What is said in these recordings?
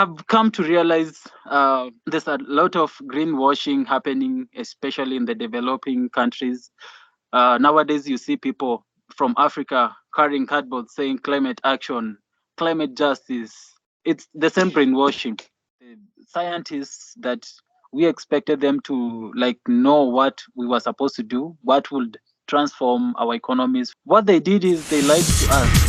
I've come to realize there's a lot of greenwashing happening, especially in the developing countries. Nowadays, you see people from Africa carrying cardboard saying climate action, climate justice. It's the same brainwashing. The scientists that we expected them to like know what we were supposed to do, what would transform our economies. What they did is they lied to us.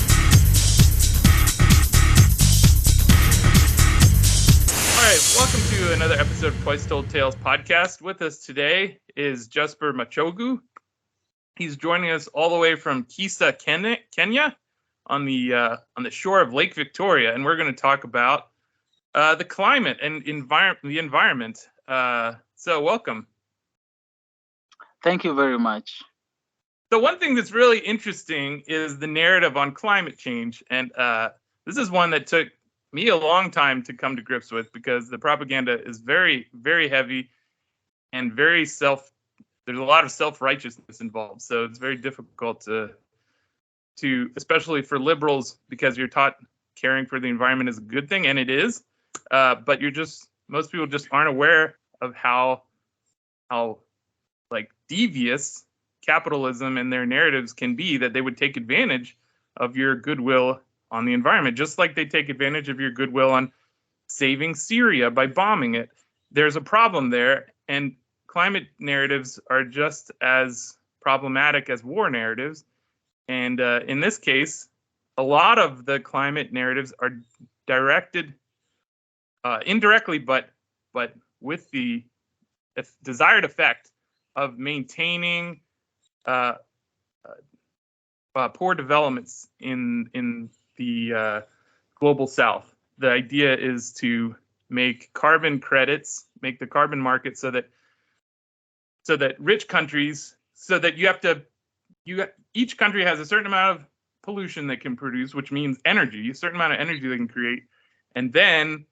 All right, welcome to another episode of Twice Told Tales podcast. With us today is Jusper Machogu. He's joining us all the way from Kisa, Kenya, on the shore of Lake Victoria, and we're going to talk about the climate and the environment. So, welcome. Thank you very much. So, one thing that's really interesting is the narrative on climate change, and this is one that took me a long time to come to grips with because the propaganda is very, very heavy and there's a lot of self-righteousness involved. So it's very difficult to especially for liberals, because you're taught caring for the environment is a good thing, and it is. But most people just aren't aware of how like devious capitalism and their narratives can be, that they would take advantage of your goodwill on the environment, just like they take advantage of your goodwill on saving Syria by bombing it. There's a problem there, and climate narratives are just as problematic as war narratives. And in this case, a lot of the climate narratives are directed indirectly, but with the desired effect of maintaining poor developments in the global south. The idea is to make carbon credits, make the carbon market so that rich countries, so that each country has a certain amount of pollution they can produce, which means energy, a certain amount of energy they can create, and then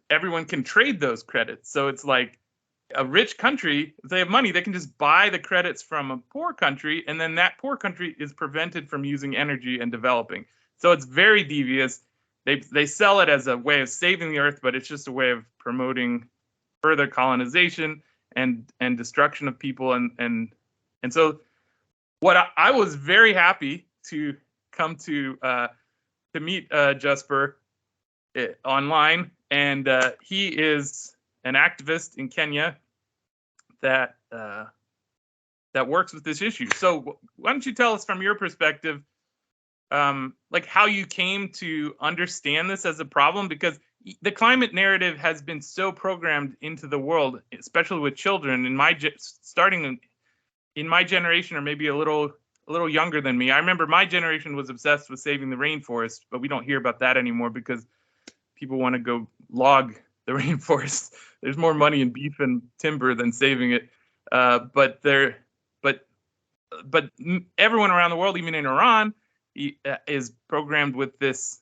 everyone can trade those credits. So it's like a rich country, if they have money, they can just buy the credits from a poor country, and then that poor country is prevented from using energy and developing. So it's very devious. They sell it as a way of saving the earth, but it's just a way of promoting further colonization and destruction of people. And so what I was very happy to come to meet Jusper online, and he is an activist in Kenya that works with this issue. So why don't you tell us from your perspective, like how you came to understand this as a problem? Because the climate narrative has been so programmed into the world, especially with children. Starting in my generation, or maybe a little younger than me, I remember my generation was obsessed with saving the rainforest, but we don't hear about that anymore because people want to go log the rainforest. There's more money in beef and timber than saving it. But everyone around the world, even in Iran, is programmed with this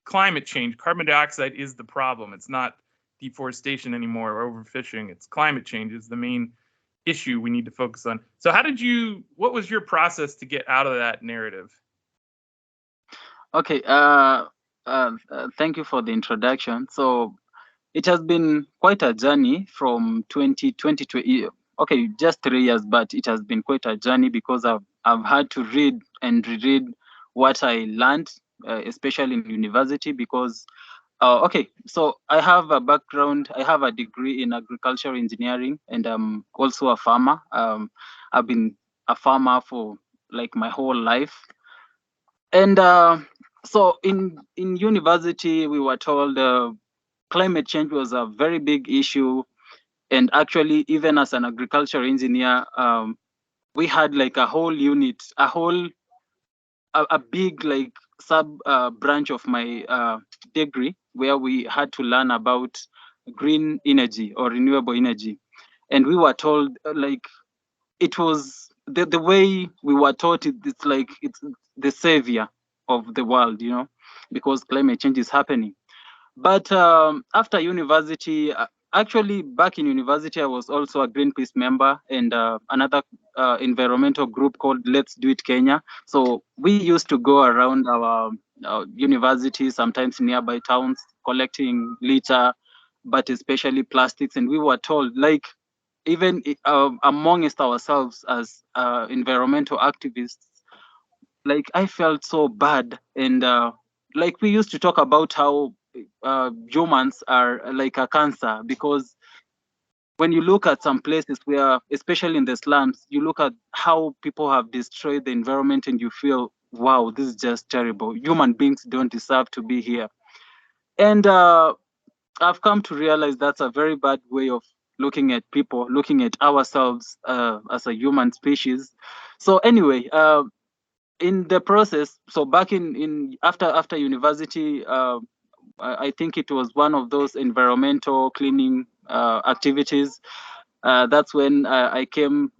climate change. Carbon dioxide is the problem. It's not deforestation anymore or overfishing. It's climate change is the main issue we need to focus on. So what was your process to get out of that narrative? Okay. Thank you for the introduction. So it has been quite a journey from 2020 to just 3 years, but it has been quite a journey because I've had to read and reread what I learned, especially in university. Because so I have a background. I have a degree in agricultural engineering, and I'm also a farmer. I've been a farmer for like my whole life, and so in university we were told climate change was a very big issue. And actually, even as an agricultural engineer, we had like a whole unit, a big like sub branch of my degree where we had to learn about green energy or renewable energy. And we were told like it was the way we were taught it's like it's the savior of the world, because climate change is happening. But after university, actually back in university, I was also a Greenpeace member and another environmental group called Let's Do It Kenya. So we used to go around our universities, sometimes nearby towns, collecting litter, but especially plastics. And we were told, like, even amongst ourselves as environmental activists, like I felt so bad. And like we used to talk about how humans are like a cancer, because when you look at some places where, especially in the slums, you look at how people have destroyed the environment and you feel, wow, this is just terrible. Human beings don't deserve to be here. And I've come to realize that's a very bad way of looking at people, looking at ourselves as a human species. So anyway, in the process, so back in after university, I think it was one of those environmental cleaning activities. That's when I came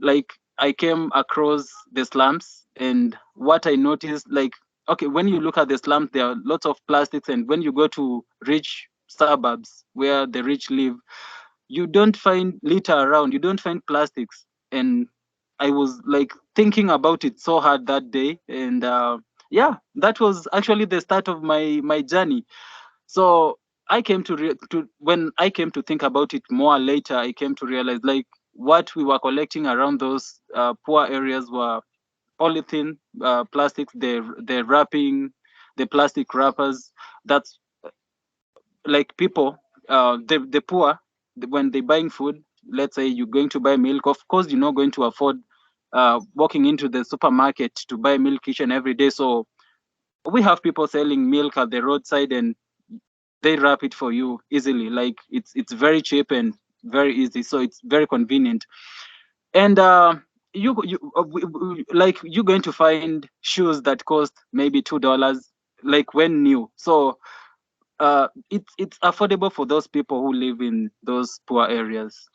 across the slums. And what I noticed, like, okay, when you look at the slums, there are lots of plastics, and when you go to rich suburbs where the rich live, you don't find litter around, you don't find plastics. And I was like thinking about it so hard that day. And yeah, that was actually the start of my journey. So I came to when I came to think about it more later, I came to realize, like, what we were collecting around those poor areas were polythene, plastics, the wrapping, the plastic wrappers. That's like people, the poor, when they buying food. Let's say you're going to buy milk. Of course, you're not going to afford walking into the supermarket to buy milk each and every day. So we have people selling milk at the roadside, and they wrap it for you easily. Like it's very cheap and very easy, so it's very convenient. And like you're going to find shoes that cost maybe $2, like when new. So it's affordable for those people who live in those poor areas.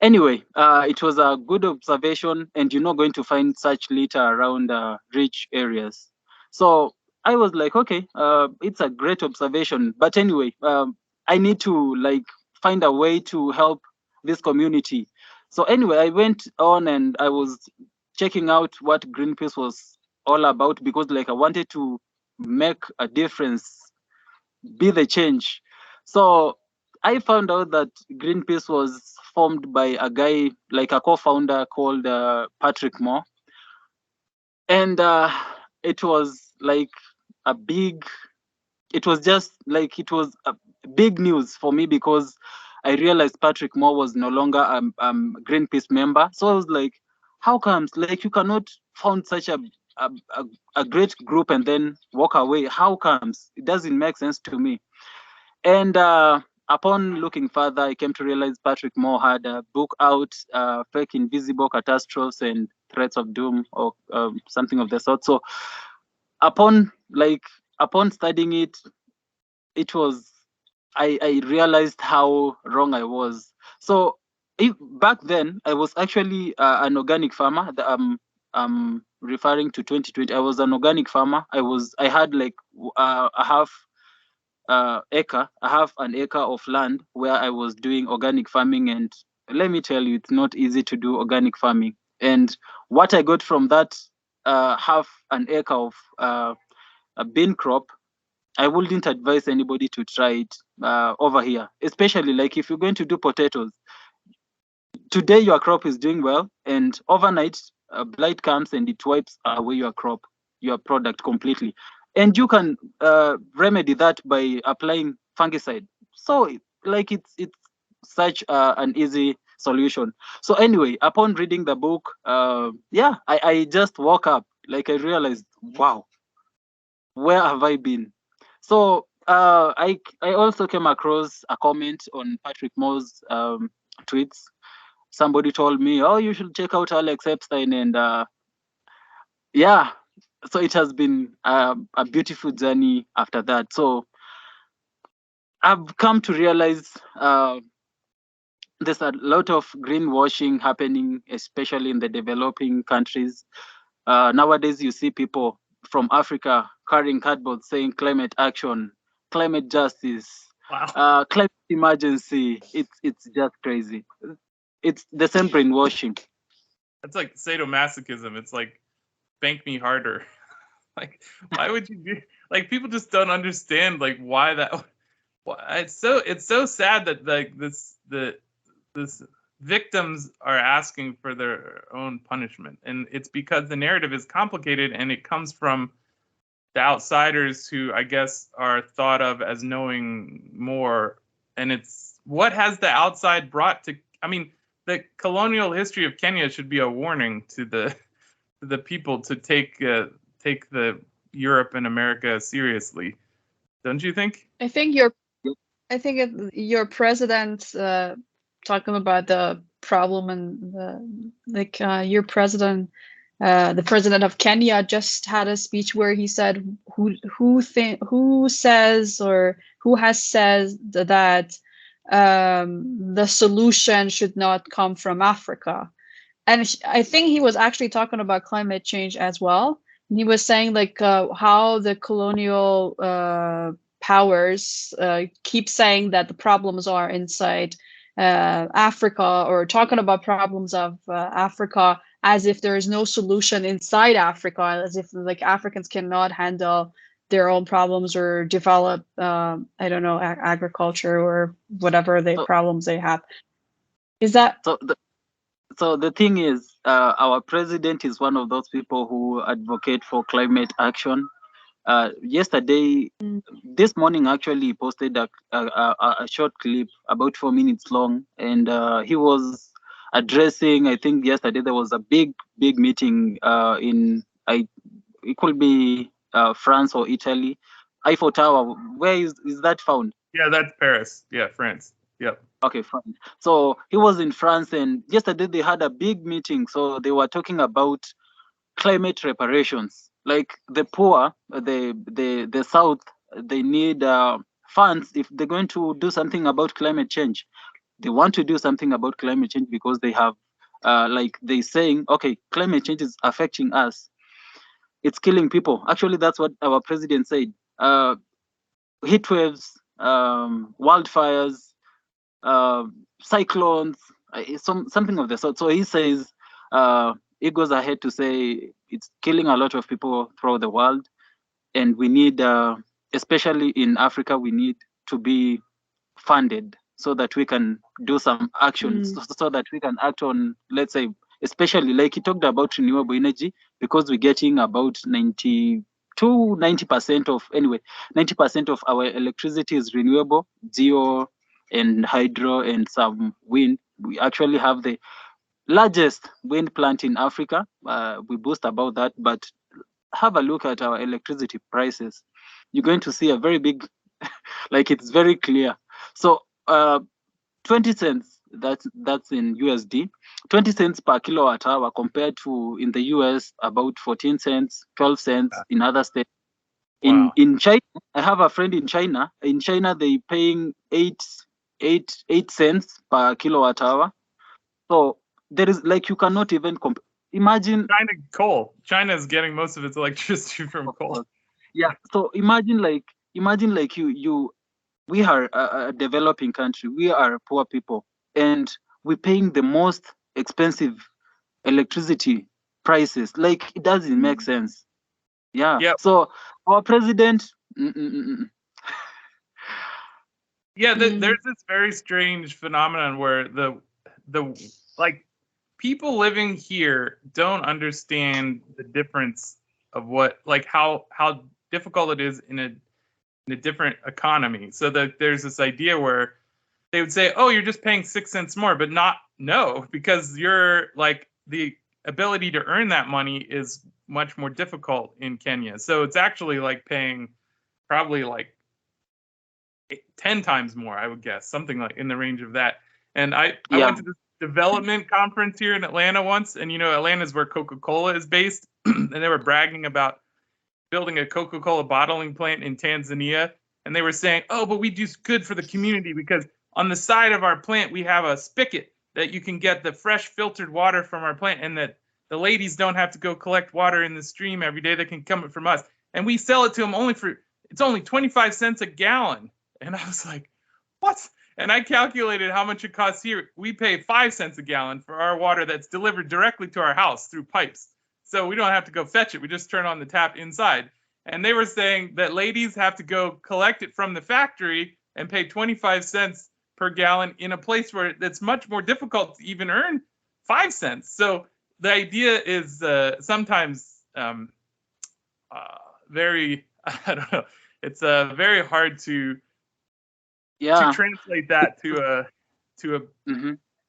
Anyway, it was a good observation, and you're not going to find such litter around rich areas. So I was like, okay, it's a great observation. But anyway, I need to like find a way to help this community. So anyway, I went on and I was checking out what Greenpeace was all about, because like I wanted to make a difference, be the change. So I found out that Greenpeace was formed by a guy, like a co-founder called Patrick Moore. And it was like a big, it was just like, it was a big news for me, because I realized Patrick Moore was no longer a Greenpeace member. So I was like, how comes? Like, you cannot found such a, a, a great group and then walk away. How comes? It doesn't make sense to me. And upon looking further, I came to realize Patrick Moore had a book out, Fake Invisible Catastrophes and Threats of Doom, or something of the sort. So upon like upon studying it, it was, I realized how wrong I was. So back then, I was actually an organic farmer. I'm referring to 2020. I was an organic farmer. I had like a half acre. I have an acre of land where I was doing organic farming, and let me tell you, it's not easy to do organic farming. And what I got from that half an acre of a bean crop, I wouldn't advise anybody to try it over here, especially like if you're going to do potatoes. Today your crop is doing well, and overnight blight comes and it wipes away your crop, your product completely. And you can remedy that by applying fungicide. So like it's such an easy solution. So anyway, upon reading the book, yeah, I just woke up, like I realized, wow, where have I been? So I also came across a comment on Patrick Moore's tweets. Somebody told me, oh, you should check out Alex Epstein. And yeah, so it has been a beautiful journey after that. So I've come to realize there's a lot of greenwashing happening, especially in the developing countries. Nowadays, you see people from Africa carrying cardboard saying climate action, climate justice, Wow. climate emergency. It's just crazy. It's the same brainwashing. That's like sadomasochism. It's like bank me harder. Like, why would you do? Like, people just don't understand like why that. It's so sad that like this victims are asking for their own punishment, and it's because the narrative is complicated and it comes from the outsiders who I guess are thought of as knowing more. And it's what has the outside brought to, I mean, the colonial history of Kenya should be a warning to the people to take the Europe and America seriously, don't you think? I think your president talking about the problem, and your president, the president of Kenya, just had a speech where he said who says or who has said that the solution should not come from Africa. And I think he was actually talking about climate change as well. He was saying like how the colonial powers keep saying that the problems are inside Africa, or talking about problems of Africa as if there is no solution inside Africa, as if like Africans cannot handle their own problems or develop, I don't know, agriculture or whatever the problems they have. Is that so? The thing is, our president is one of those people who advocate for climate action. Yesterday, this morning, actually, he posted a short clip about 4 minutes long, and he was addressing. I think yesterday there was a big meeting it could be France or Italy. Eiffel Tower. Where is that found? Yeah, that's Paris. Yeah, France. Yep. Okay, fine. So he was in France, and yesterday they had a big meeting. So they were talking about climate reparations. Like the poor, the South, they need funds if they're going to do something about climate change. They want to do something about climate change because they have, like they saying, okay, climate change is affecting us. It's killing people. Actually, that's what our president said. Heat waves, wildfires, cyclones, something of the sort. So he says, he goes ahead to say it's killing a lot of people throughout the world, and we need, especially in Africa, we need to be funded so that we can do some actions, so that we can act on, let's say, especially like he talked about renewable energy, because we're getting about 90% of our electricity is renewable, geo and hydro and some wind. We actually have the largest wind plant in Africa. We boast about that, but have a look at our electricity prices. You're going to see a very big, like it's very clear. So 20 cents, that's in USD, 20 cents per kilowatt hour, compared to in the US about 14 cents, 12 cents in other states. Wow. In China, I have a friend in China. In China, they paying 8 cents per kilowatt hour. So there is, like, you cannot even imagine. China is getting most of its electricity from coal. Yeah. So imagine like we are a developing country. We are poor people, and we're paying the most expensive electricity prices. Like, it doesn't make sense. Yeah. Yep. So our president. Yeah, there's this very strange phenomenon where the like people living here don't understand the difference of what, like how difficult it is in a different economy. So that there's this idea where they would say, "Oh, you're just paying 6 cents more," but no, because you're like the ability to earn that money is much more difficult in Kenya. So it's actually like paying probably like 10 times more, I would guess, something like in the range of that. And I went to this development conference here in Atlanta once, and Atlanta is where Coca-Cola is based, and they were bragging about building a Coca-Cola bottling plant in Tanzania, and they were saying, "Oh, but we do good for the community because on the side of our plant we have a spigot that you can get the fresh filtered water from our plant, and that the ladies don't have to go collect water in the stream every day; they can come from us, and we sell it to them it's only 25 cents a gallon." And I was like, "What?" And I calculated how much it costs here. We pay 5 cents a gallon for our water that's delivered directly to our house through pipes. so we don't have to go fetch it. We just turn on the tap inside. And they were saying that ladies have to go collect it from the factory and pay 25 cents per gallon in a place where it's much more difficult to even earn 5 cents. So the idea is sometimes very, I don't know, it's very hard to translate that to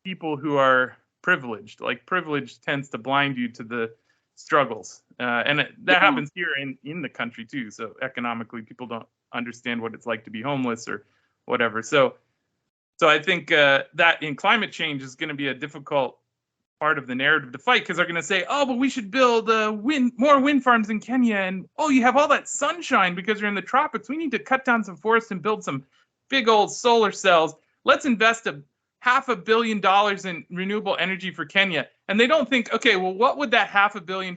people who are privileged. Like privilege tends to blind you to the struggles, and that happens here in the country too. So economically, people don't understand what it's like to be homeless or whatever. So I think that in climate change is going to be a difficult part of the narrative to fight, because they're going to say, oh, but we should build more wind farms in Kenya, and oh, you have all that sunshine because you're in the tropics. We need to cut down some forests and build some big old solar cells. Let's invest $500 million in renewable energy for Kenya. And they don't think, okay, well, what would that $500 million?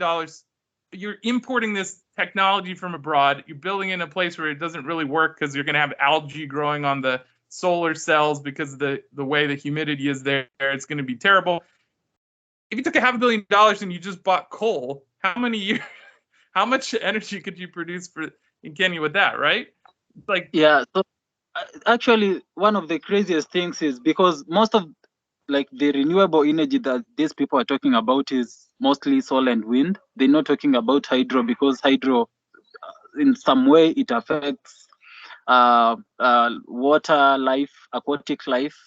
You're importing this technology from abroad. You're building in a place where it doesn't really work because you're going to have algae growing on the solar cells because of the way the humidity is there. It's going to be terrible. If you took $500 million and you just bought coal, how much energy could you produce in Kenya with that, right? Like, yeah. So actually, one of the craziest things is because most of like the renewable energy that these people are talking about is mostly solar and wind. They're not talking about hydro, because hydro, in some way, it affects water life, aquatic life.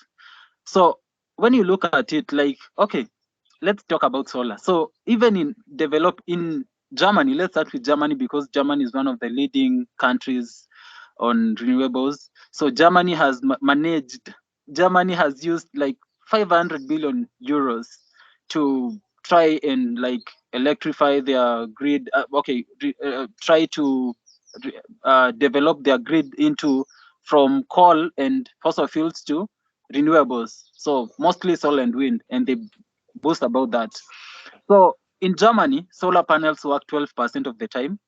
So when you look at it, like, okay, let's talk about solar. So even in Germany, let's start with Germany, because Germany is one of the leading countries on renewables. So Germany has used like 500 billion euros to try and like electrify their grid. Try to develop their grid from coal and fossil fuels to renewables. So mostly solar and wind, and they boast about that. So in Germany, solar panels work 12% of the time,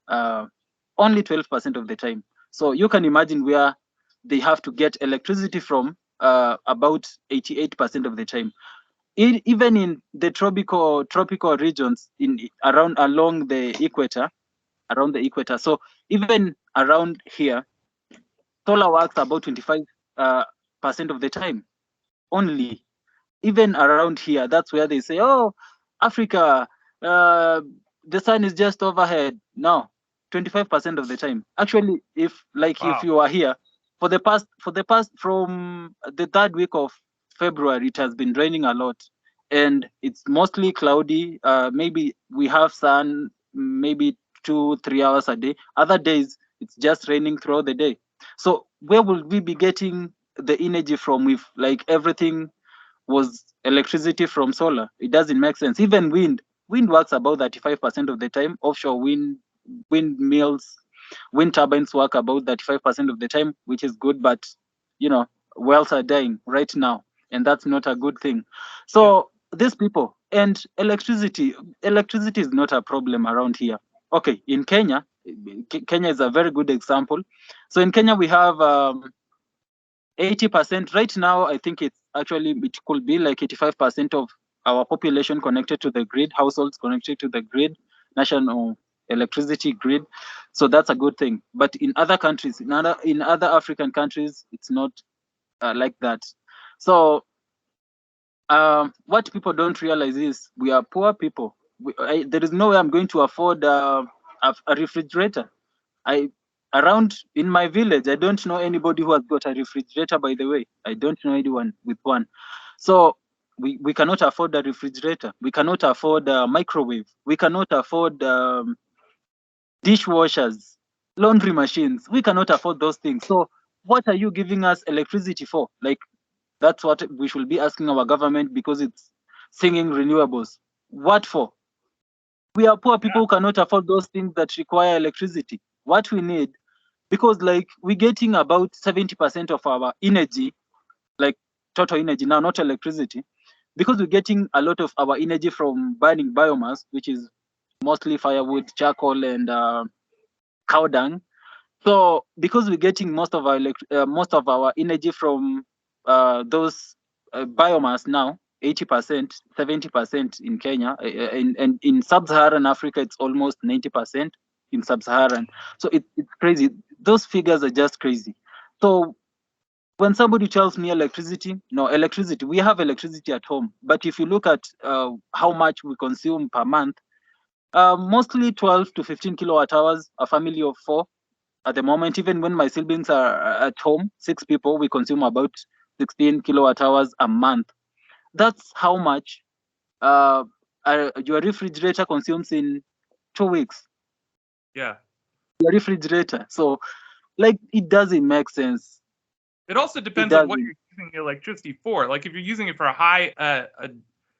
only 12% of the time. So you can imagine where they have to get electricity from about 88% of the time. Even in the tropical regions along the equator. So even around here, solar works about 25% of the time only. Even around here, that's where they say, oh, Africa, the sun is just overhead. No, 25% of the time. Actually, if you are here for the past from the third week of February, it has been raining a lot, and it's mostly cloudy. Maybe we have sun maybe 2-3 hours a day. Other days it's just raining throughout the day. So where will we be getting the energy from if like everything was electricity from solar? It doesn't make sense. Even wind works about 35% of the time. Offshore windmills, wind turbines work about 35% of the time, which is good, but wells are dying right now, and that's not a good thing. So these people, and electricity is not a problem around here. Okay, in Kenya is a very good example. So in Kenya we have 80% right now. I think it could be like 85% of our population connected to the grid, households connected to the grid, national electricity grid. So that's a good thing. But in other countries, in other African countries, it's not like that. So what people don't realize is we are poor people. There is no way I'm going to afford a refrigerator. Around in my village, I don't know anybody who has got a refrigerator, by the way. I don't know anyone with one. So we cannot afford a refrigerator. We cannot afford a microwave. We cannot afford dishwashers, laundry machines. We cannot afford those things. So what are you giving us electricity for? Like, that's what we should be asking our government, because it's singing renewables. What for? We are poor people who cannot afford those things that require electricity. What we need, because like we're getting about 70% of our energy, like total energy now, not electricity, because we're getting a lot of our energy from burning biomass, which is mostly firewood, charcoal, and cow dung. So because we're getting most of our energy from those biomass now, 80%, 70% in Kenya, and in sub-Saharan Africa, it's almost 90% in sub-Saharan. So it's crazy. Those figures are just crazy. So when somebody tells me electricity, no, electricity, we have electricity at home. But if you look at how much we consume per month, mostly 12 to 15 kilowatt hours, a family of 4 at the moment. Even when my siblings are at home, 6 people, we consume about 16 kilowatt hours a month. That's how much your refrigerator consumes in 2 weeks. Yeah. Your refrigerator. So, like, it doesn't make sense. It also depends on what you're using electricity for. Like if you're using it for a high,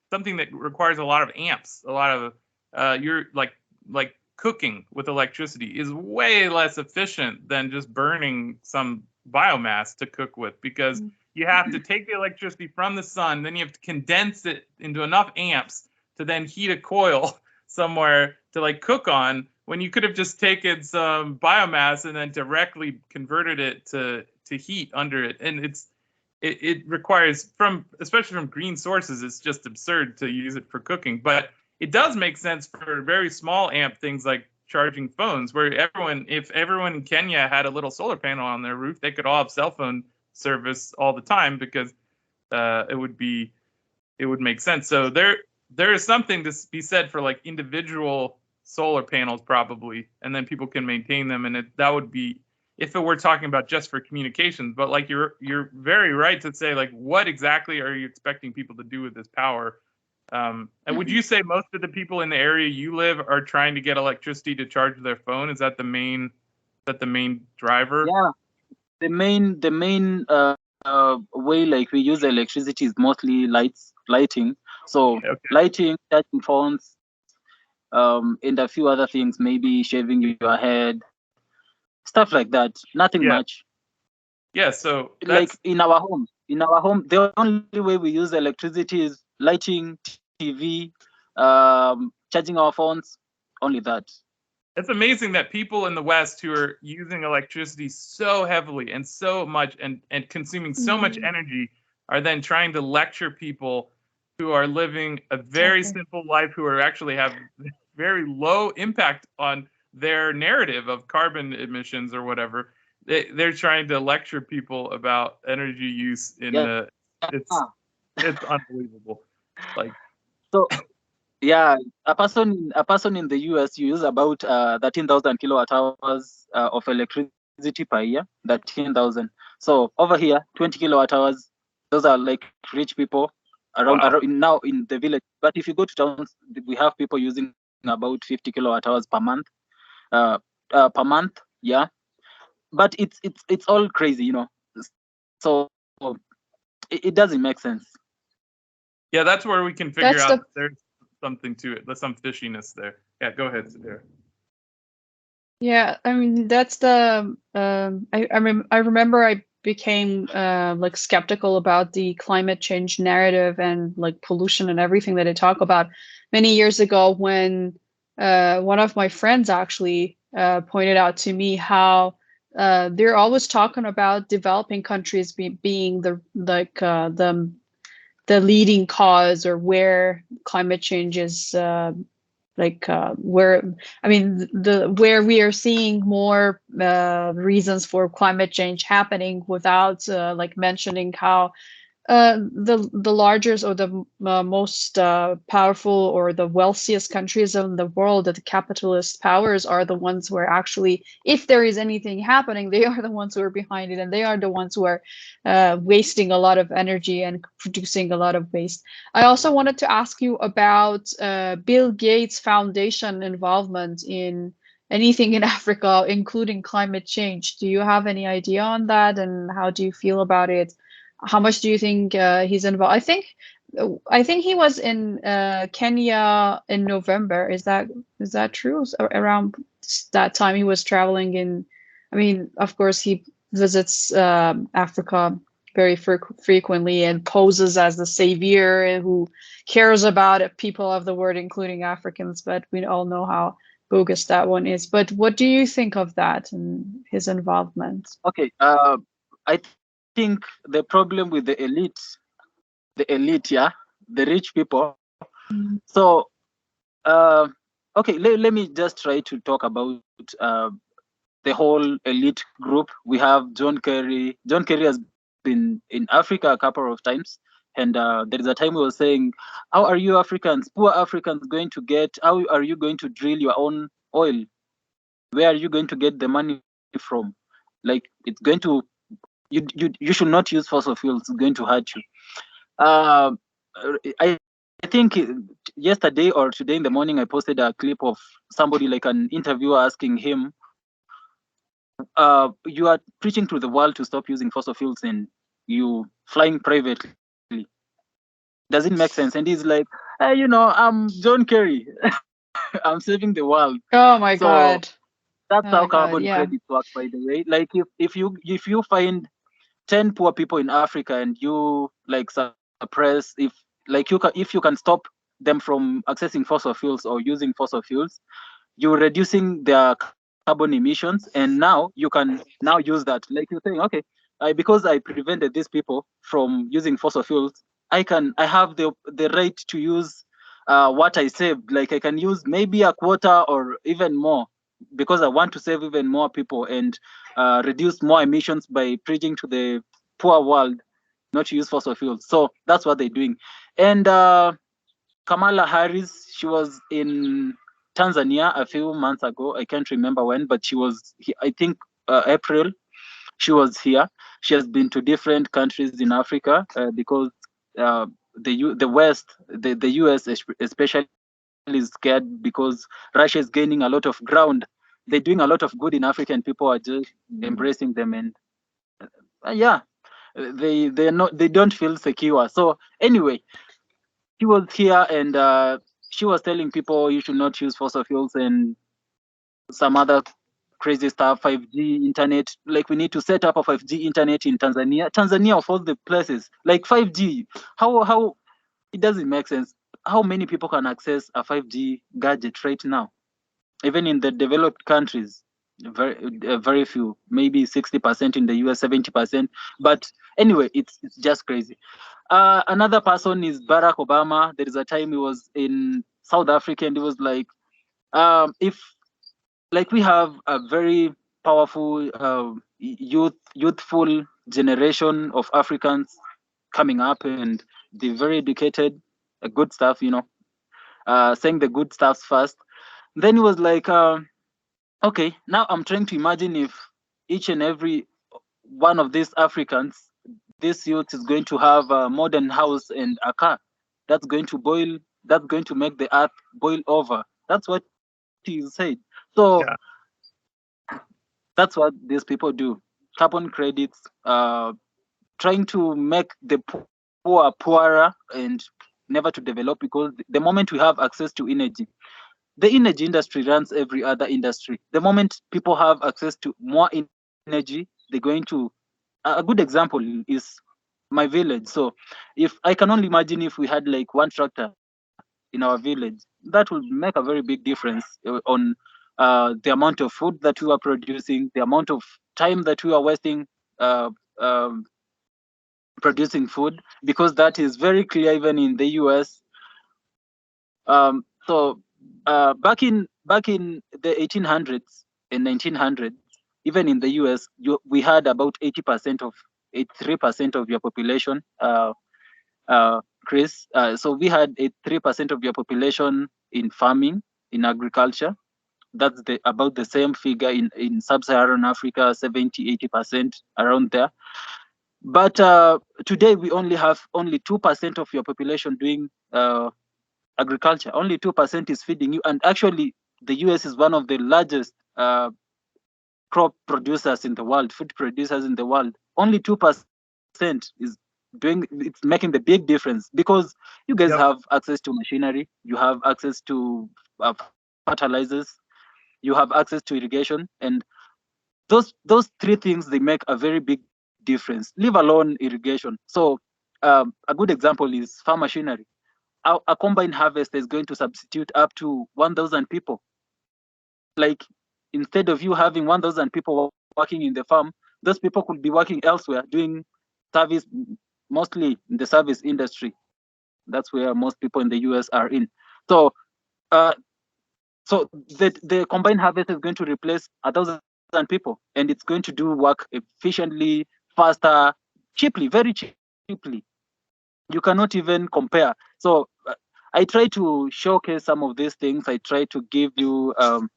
something that requires a lot of amps, a lot of, you're like cooking with electricity is way less efficient than just burning some biomass to cook with, because you have to take the electricity from the sun, then you have to condense it into enough amps to then heat a coil somewhere to like cook on, when you could have just taken some biomass and then directly converted it to heat under it. And it requires, especially from green sources, it's just absurd to use it for cooking. But it does make sense for very small amp things like charging phones, where if everyone in Kenya had a little solar panel on their roof, they could all have cell phone service all the time, because it would make sense. So there is something to be said for like individual solar panels, probably, and then people can maintain them, and that would be, if it were talking about just for communications. But like you're very right to say, like, what exactly are you expecting people to do with this power? And would you say most of the people in the area you live are trying to get electricity to charge their phone? Is that the main driver? Yeah, the main way like we use electricity is mostly lighting. So lighting, charging phones, and a few other things, maybe shaving your head, stuff like that. Nothing much. Yeah, so like in our home, the only way we use electricity is lighting, TV, charging our phones, only that. It's amazing that people in the West who are using electricity so heavily and so much and consuming so much energy are then trying to lecture people who are living a very simple life, who are actually have very low impact on their narrative of carbon emissions or whatever. They're trying to lecture people about energy use in it's unbelievable. Like, so yeah, a person in the US use about 13,000 kilowatt hours of electricity per year. 13,000. So over here, 20 kilowatt hours. Those are like rich people around now in the village. But if you go to towns, we have people using about 50 kilowatt hours per month. Per month, yeah. But it's all crazy, you know. So it doesn't make sense. Yeah, that's where we can figure out there's something to it. There's some fishiness there. Yeah, go ahead, Sadira. Yeah, I mean that's the I remember I became like skeptical about the climate change narrative and like pollution and everything that they talk about many years ago, when one of my friends actually pointed out to me how they're always talking about developing countries being the leading cause, or where climate change is where, I mean, where we are seeing more reasons for climate change happening, without like mentioning how the largest or the most powerful or the wealthiest countries in the world, that the capitalist powers are the ones who are actually, if there is anything happening, they are the ones who are behind it, and they are the ones who are wasting a lot of energy and producing a lot of waste. I also wanted to ask you about Bill Gates Foundation involvement in anything in Africa, including climate change. Do you have any idea on that, and how do you feel about it? How much do you think he's involved? I think he was in Kenya in November. Is that true? Around that time he was traveling in. I mean, of course he visits Africa very frequently and poses as the savior who cares about people of the world, including Africans. But we all know how bogus that one is. But what do you think of that and his involvement? Okay, I think the problem with the elite, yeah, the rich people. Mm. So okay, let me just try to talk about the whole elite group. We have John Kerry. John Kerry has been in Africa a couple of times, and there is a time he was saying, "How are you Africans, poor Africans, going to get? How are you going to drill your own oil? Where are you going to get the money from? Like it's going to you should not use fossil fuels. It's going to hurt you." Uh, I think yesterday or today in the morning, I posted a clip of somebody, like an interviewer, asking him, you are preaching to the world to stop using fossil fuels and you flying privately. Does it make sense? And he's like, hey, I'm John Kerry. I'm saving the world. Oh my So God. that's Oh how my God. carbon Yeah. credits work, by the way. Like if you find 10 poor people in Africa and you like suppress, if you can stop them from accessing fossil fuels or using fossil fuels, you're reducing their carbon emissions, and now you can now use that. Like you're saying, okay, because I prevented these people from using fossil fuels, I have the right to use what I saved. Like I can use maybe a quarter or even more, because I want to save even more people and reduce more emissions by preaching to the poor world not to use fossil fuels. So that's what they're doing. And Kamala Harris, she was in Tanzania a few months ago. I can't remember when, but she was, I think, April. She was here. She has been to different countries in Africa because the West, the US especially, is scared because Russia is gaining a lot of ground. They're doing a lot of good in Africa, and people are just Mm. embracing them. And yeah, they don't feel secure. So anyway, she was here, and she was telling people you should not use fossil fuels and some other crazy stuff. 5G internet, like we need to set up a 5G internet in Tanzania of all the places. Like 5G, how it doesn't make sense. How many people can access a 5G gadget right now? Even in the developed countries, very few, maybe 60% in the US, 70%. But anyway, it's just crazy. Another person is Barack Obama. There is a time he was in South Africa, and he was like, if like we have a very powerful youthful generation of Africans coming up, and they're very educated, good stuff, saying the good stuff first. Then he was like, okay, now I'm trying to imagine if each and every one of these Africans, this youth is going to have a modern house and a car. That's going to boil. That's going to make the earth boil over. That's what he said. So Yeah. that's what these people do. Carbon credits, trying to make the poor poorer and never to develop, because the moment we have access to energy, the energy industry runs every other industry. The moment people have access to more energy, they're going to. A good example is my village. So if I can only imagine if we had like one tractor in our village, that would make a very big difference on the amount of food that we are producing, the amount of time that we are wasting uh, um, producing food, because that is very clear even in the US. So back in the 1800s and 1900s, even in the US, we had about 80% of 83% of your population, Chris. So we had 83% of your population in farming, in agriculture. That's about the same figure in sub-Saharan Africa, 70, 80% around there. But today we only have only 2% of your population doing agriculture. Only 2% is feeding you. And actually, the US is one of the largest crop producers in the world, food producers in the world. Only 2% is it's making the big difference, because you guys have Yep. access to machinery, you have access to fertilizers, you have access to irrigation, and those three things, they make a very big difference, leave alone irrigation. So a good example is farm machinery. A combine harvester is going to substitute up to 1,000 people. Like, instead of you having 1,000 people working in the farm, those people could be working elsewhere doing service, mostly in the service industry. That's where most people in the US are in. So uh, so the combined harvest is going to replace 1,000 people, and it's going to do work efficiently, faster, cheaply, very cheaply. You cannot even compare. So I try to showcase some of these things. I try to give you on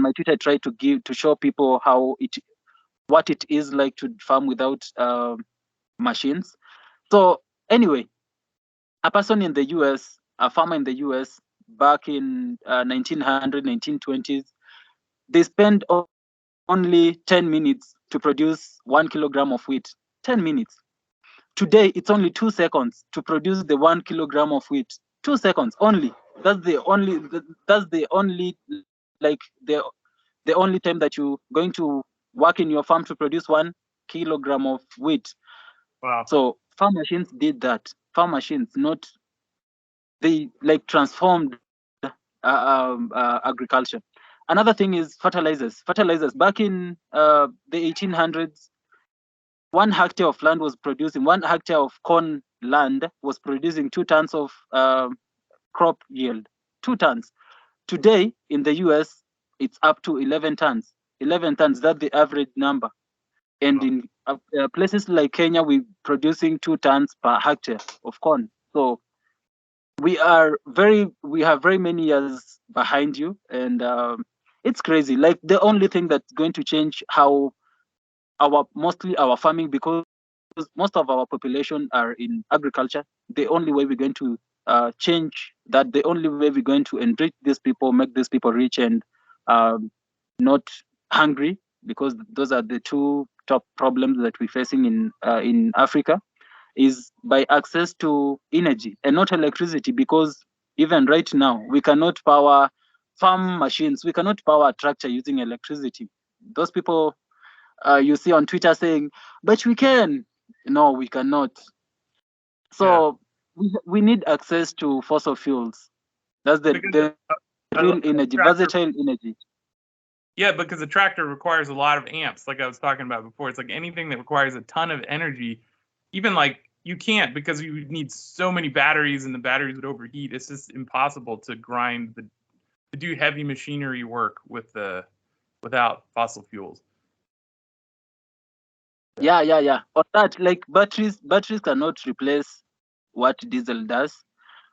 my Twitter. I try to show people what it is like to farm without machines. So anyway, a person in the US, a farmer in the US back in 1900, 1920s, they spend only 10 minutes to produce 1 kilogram of wheat. 10 minutes. Today, it's only 2 seconds to produce the 1 kilogram of wheat. 2 seconds only. That's the only like the only time that you're going to work in your farm to produce 1 kilogram of wheat. Wow. So farm machines did that. Farm machines, not they like transformed agriculture. Another thing is fertilizers. Fertilizers back in the 1800s, 1 hectare of land was producing 1 hectare of corn land was producing 2 tons of crop yield. 2 tons. Today in the US, it's up to 11 tons. 11 tons. That's the average number. And in places like Kenya, we're producing 2 tons per hectare of corn. So we have very many years behind you, and it's crazy. Like the only thing that's going to change how mostly our farming, because most of our population are in agriculture. The only way we're going to change that, the only way we're going to enrich these people, make these people rich and um, not hungry, because those are the two top problems that we're facing in Africa, is by access to energy and not electricity. Because even right now, we cannot power farm machines. We cannot power a tractor using electricity. Those people you see on Twitter saying, but we can. No, we cannot. So we need access to fossil fuels. That's Because the real energy, tractor, versatile energy. yeah, because a tractor requires a lot of amps, like I was talking about before. It's like anything that requires a ton of energy, even like you can't, because you need so many batteries and the batteries would overheat. It's just impossible to to do heavy machinery work without fossil fuels. Yeah. Or that, like batteries cannot replace what diesel does.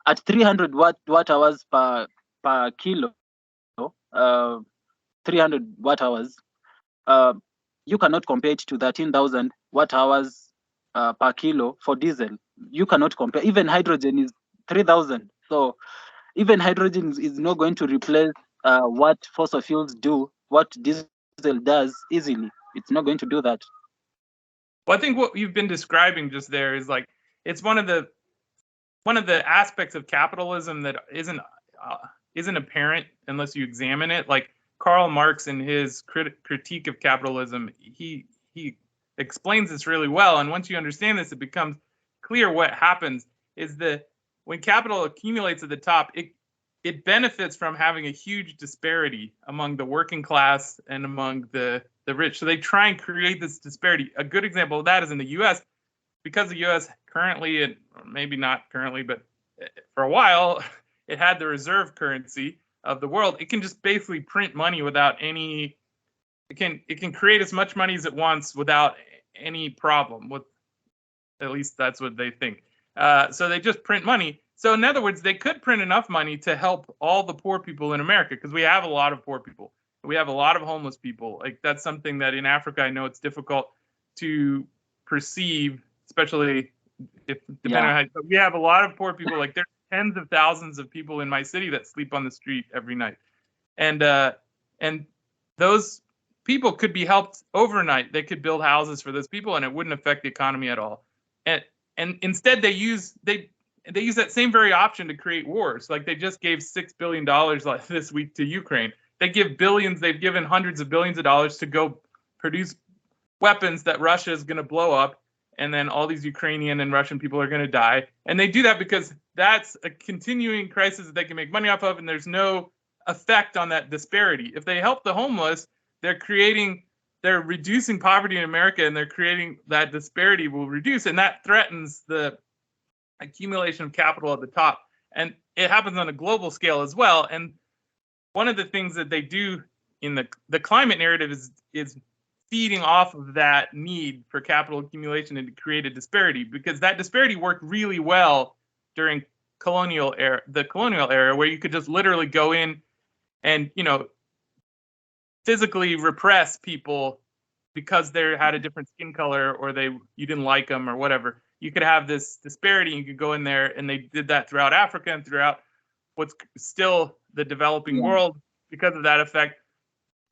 At 300 watt hours per kilo, uh, 300 watt hours, uh, you cannot compare it to 13,000 watt hours per kilo for diesel. You cannot compare. Even hydrogen is 3,000. So even hydrogen is not going to replace what fossil fuels do, what diesel does easily. It's not going to do that. Well, I think what you've been describing just there is like it's one of the aspects of capitalism that isn't apparent unless you examine it. Like Karl Marx in his critique of capitalism, he explains this really well. And once you understand this, it becomes clear what happens is that when capital accumulates at the top, it benefits from having a huge disparity among the working class and among the rich. So they try and create this disparity. A good example of that is in the U.S. Because the U.S. currently, and maybe not currently, but for a while, it had the reserve currency of the world. It can just basically print money without any. It can create as much money as it wants without any problem. With at least that's what they think. So they just print money. So in other words, they could print enough money to help all the poor people in America, because we have a lot of poor people. We have a lot of homeless people. Like that's something that in Africa, I know it's difficult to perceive, especially if depending on how. We have a lot of poor people. Like there's tens of thousands of people in my city that sleep on the street every night, and those people could be helped overnight. They could build houses for those people, and it wouldn't affect the economy at all. And instead, they use that same very option to create wars. Like they just gave $6 billion this week to Ukraine. They give billions. They've given hundreds of billions of dollars to go produce weapons that Russia is going to blow up, and then all these Ukrainian and Russian people are going to die. And they do that because that's a continuing crisis that they can make money off of, and there's no effect on that disparity. If they help the homeless, they're reducing poverty in America, and they're creating that disparity will reduce, and that threatens the accumulation of capital at the top. And it happens on a global scale as well. And one of the things that they do in the climate narrative is feeding off of that need for capital accumulation and to create a disparity, because that disparity worked really well during the colonial era, where you could just literally go in and, physically repress people because they had a different skin color or you didn't like them or whatever. You could have this disparity. You could go in there, and they did that throughout Africa and throughout what's still the developing world because of that effect.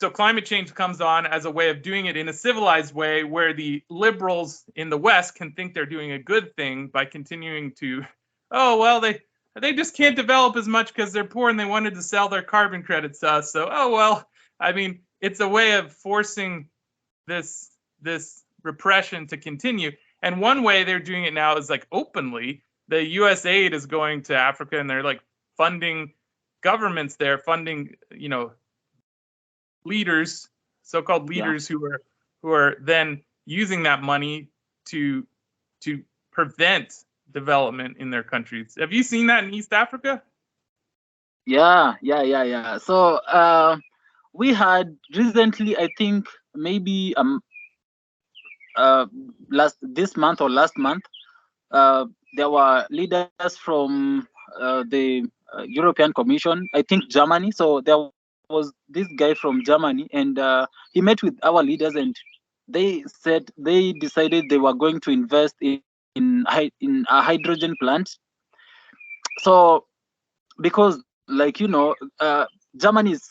So climate change comes on as a way of doing it in a civilized way, where the liberals in the West can think they're doing a good thing by continuing to, they just can't develop as much because they're poor and they wanted to sell their carbon credits to us. So, it's a way of forcing this repression to continue. And one way they're doing it now is like openly. The U.S. aid is going to Africa, and they're like funding governments there, funding leaders, so-called leaders who are then using that money to prevent development in their countries. Have you seen that in East Africa? Yeah. So we had recently, I think maybe this month or last month, there were leaders from the European Commission, I think Germany. So there was this guy from Germany, and he met with our leaders, and they decided they were going to invest in a hydrogen plant. So because, like, Germany is,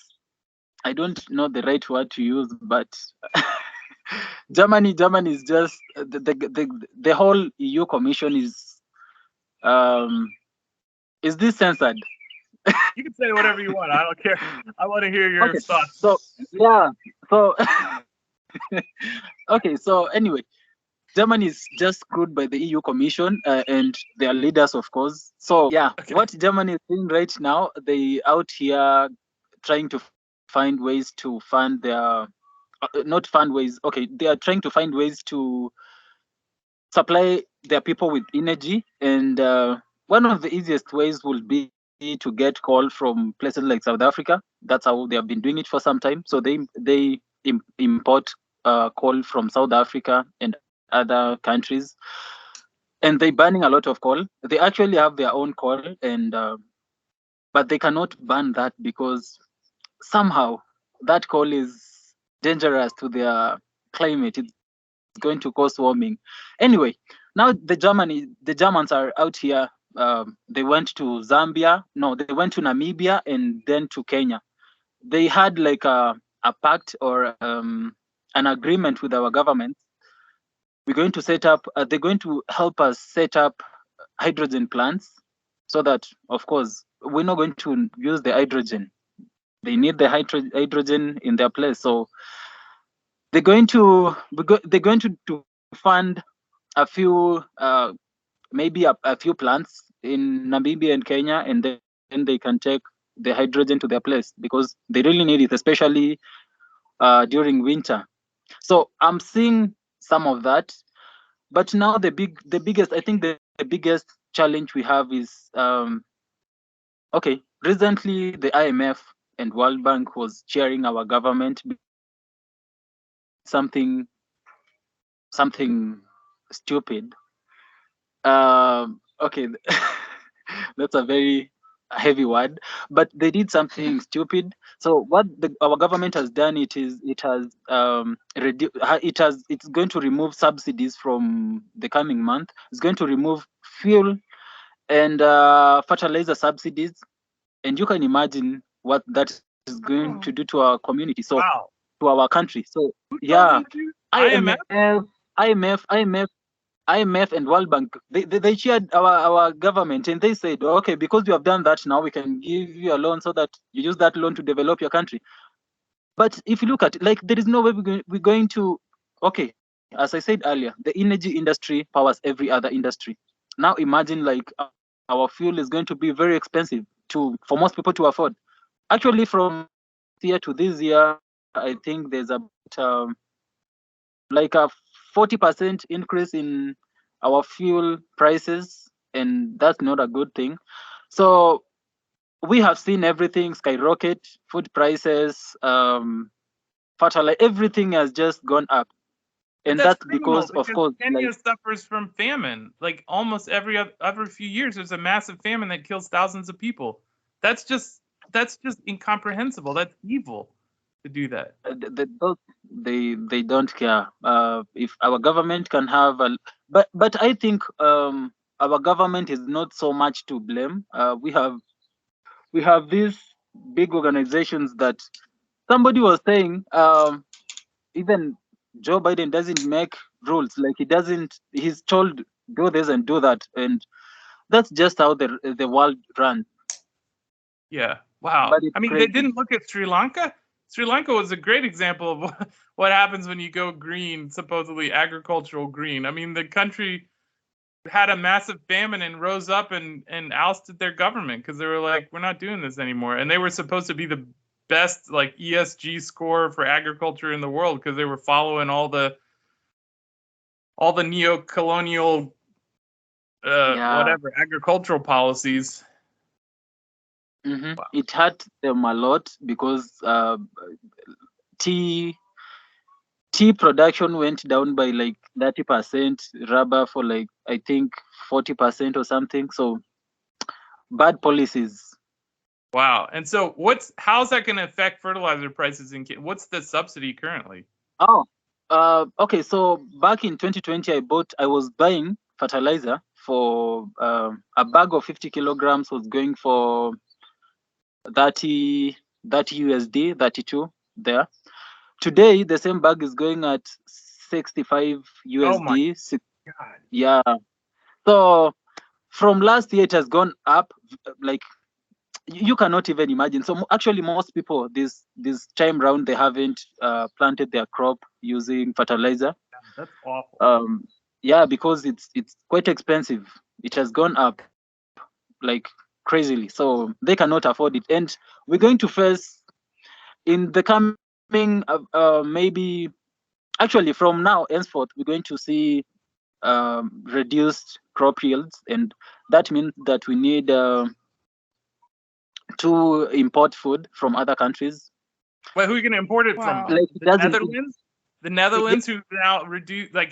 I don't know the right word to use, but Germany is just the whole EU Commission is this censored? You can say whatever you want. I don't care. I want to hear your thoughts. So okay. So anyway, Germany is just screwed by the EU Commission and their leaders, of course. So what Germany is doing right now, they out here trying to find ways to fund their not fund ways. Okay, they are trying to find ways to supply their people with energy, and one of the easiest ways will be to get coal from places like South Africa. That's how they have been doing it for some time. So they import coal from South Africa and other countries, and they're burning a lot of coal. They actually have their own coal, and but they cannot burn that because somehow that coal is dangerous to their climate. It's going to cause warming. Anyway, now the Germans are out here. They went to Zambia. No, they went to Namibia and then to Kenya. They had like a pact or an agreement with our government. We're going to set up. They're going to help us set up hydrogen plants, so that, of course, we're not going to use the hydrogen. They need the hydrogen in their place. So they're going to fund a few maybe a few plants in Namibia and Kenya, and then they can take the hydrogen to their place because they really need it, especially during winter. So I'm seeing some of that, but now the biggest, I think the biggest challenge we have is recently the IMF and World Bank was cheering our government something stupid. Okay, that's a very heavy word, but they did something stupid. So what our government has done, it's going to remove subsidies from the coming month. It's going to remove fuel and fertilizer subsidies, and you can imagine what that is going to do to our community. So to our country. So IMF and World Bank, they cheered our government, and they said, okay, because you have done that, now we can give you a loan so that you use that loan to develop your country. But if you look at it, like, there is no way we're going to, okay, as I said earlier, the energy industry powers every other industry. Now imagine, like, our fuel is going to be very expensive for most people to afford. Actually, from year to this year, I think there's about like a 40% increase in our fuel prices. and that's not a good thing. So we have seen everything skyrocket, food prices, fertilizer, everything has just gone up. But And that's that's criminal because, of because course, like, Kenya suffers from famine. Like almost every few years, there's a massive famine that kills thousands of people. That's just incomprehensible. That's evil to do that. they don't care. If our government can have a, but I think our government is not so much to blame. We have these big organizations that somebody was saying, even Joe Biden doesn't make rules. Like he's told do this and do that, and that's just how the world runs. Yeah. Wow. But it's I mean, they crazy. didn't look at Sri Lanka. Sri Lanka was a great example of what happens when you go green, supposedly agricultural green. I mean, the country had a massive famine and rose up and ousted their government because they were like, we're not doing this anymore. And they were supposed to be the best like ESG score for agriculture in the world because they were following all the neo-colonial whatever agricultural policies. Mm-hmm. Wow. It hurt them a lot because tea production went down by like 30%, rubber for like I think 40% or something. So bad policies. Wow. And so how's that going to affect fertilizer prices in Kenya? What's the subsidy currently? Oh, okay. So back in 2020, I was buying fertilizer for a bag of 50 kilograms was going for 30 USD, 32 there. Today, the same bag is going at 65 Oh my USD. God. Yeah. So from last year, it has gone up like you cannot even imagine. So actually, most people this time round they haven't planted their crop using fertilizer. That's awful. Yeah, because it's quite expensive. It has gone up like crazily, so they cannot afford it. And we're going to face in the coming maybe actually from now henceforth we're going to see reduced crop yields, and that means that we need to import food from other countries. Well, who are you going to import it from? Wow. Like it The doesn't. Netherlands? The Netherlands, who've now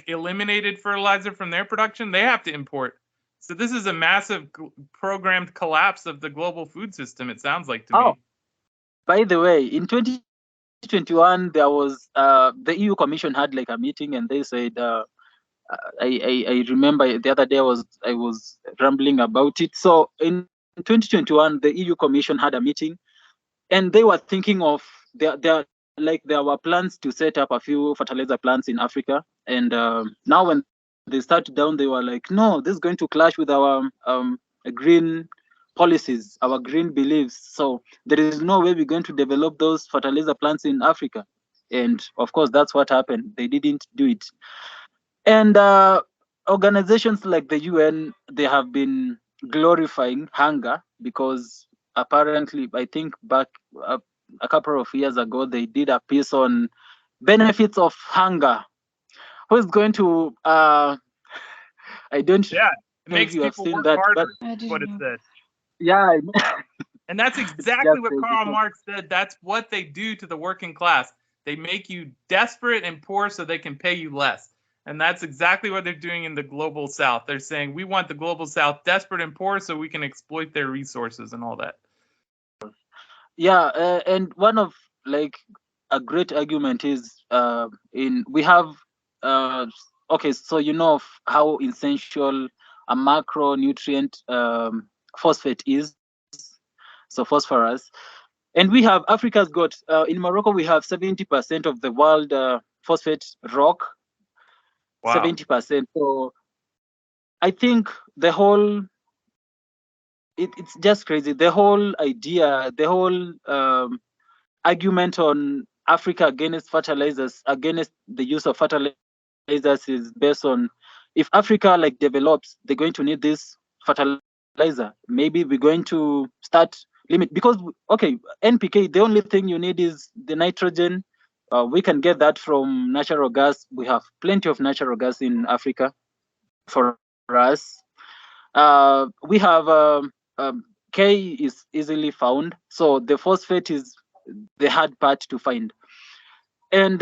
eliminated fertilizer from their production, they have to import. So this is a massive programmed collapse of the global food system. It sounds like to Oh, me. by the way, in 2021 there was the EU Commission had like a meeting, and they said I remember the other day I was rambling about it. So in 2021 the EU Commission had a meeting, and they were thinking of there were plans to set up a few fertilizer plants in Africa. And now when they started down, they were like, no, this is going to clash with our green policies, our green beliefs. So there is no way we're going to develop those fertilizer plants in Africa. And of course, that's what happened. They didn't do it. And organizations like the UN, they have been glorifying hunger because apparently, I think back a couple of years ago, they did a piece on benefits of hunger. Who's going to? I don't Yeah, it know if makes you have people seen work that, but harder. I Is what it didn't know. said. yeah, And that's it's exactly just what crazy. Karl So, Marx said. That's what they do to the working class. They make you desperate and poor so they can pay you less. And that's exactly what they're doing in the global south. They're saying we want the global south desperate and poor so we can exploit their resources and all that. yeah, and one of like a great argument is in we have uh, okay, so you know of how essential a macronutrient phosphate is, so phosphorus. And we have Africa's got in Morocco we have 70% of the world phosphate rock. Wow. 70%. So I think the whole it's just crazy. The whole idea, the whole argument on Africa against fertilizers, against the use of fertilizers, is based on if Africa like develops, they're going to need this fertilizer. Maybe we're going to start limit because okay, NPK. The only thing you need is the nitrogen. We can get that from natural gas. We have plenty of natural gas in Africa for us. We have K is easily found, so the phosphate is the hard part to find. And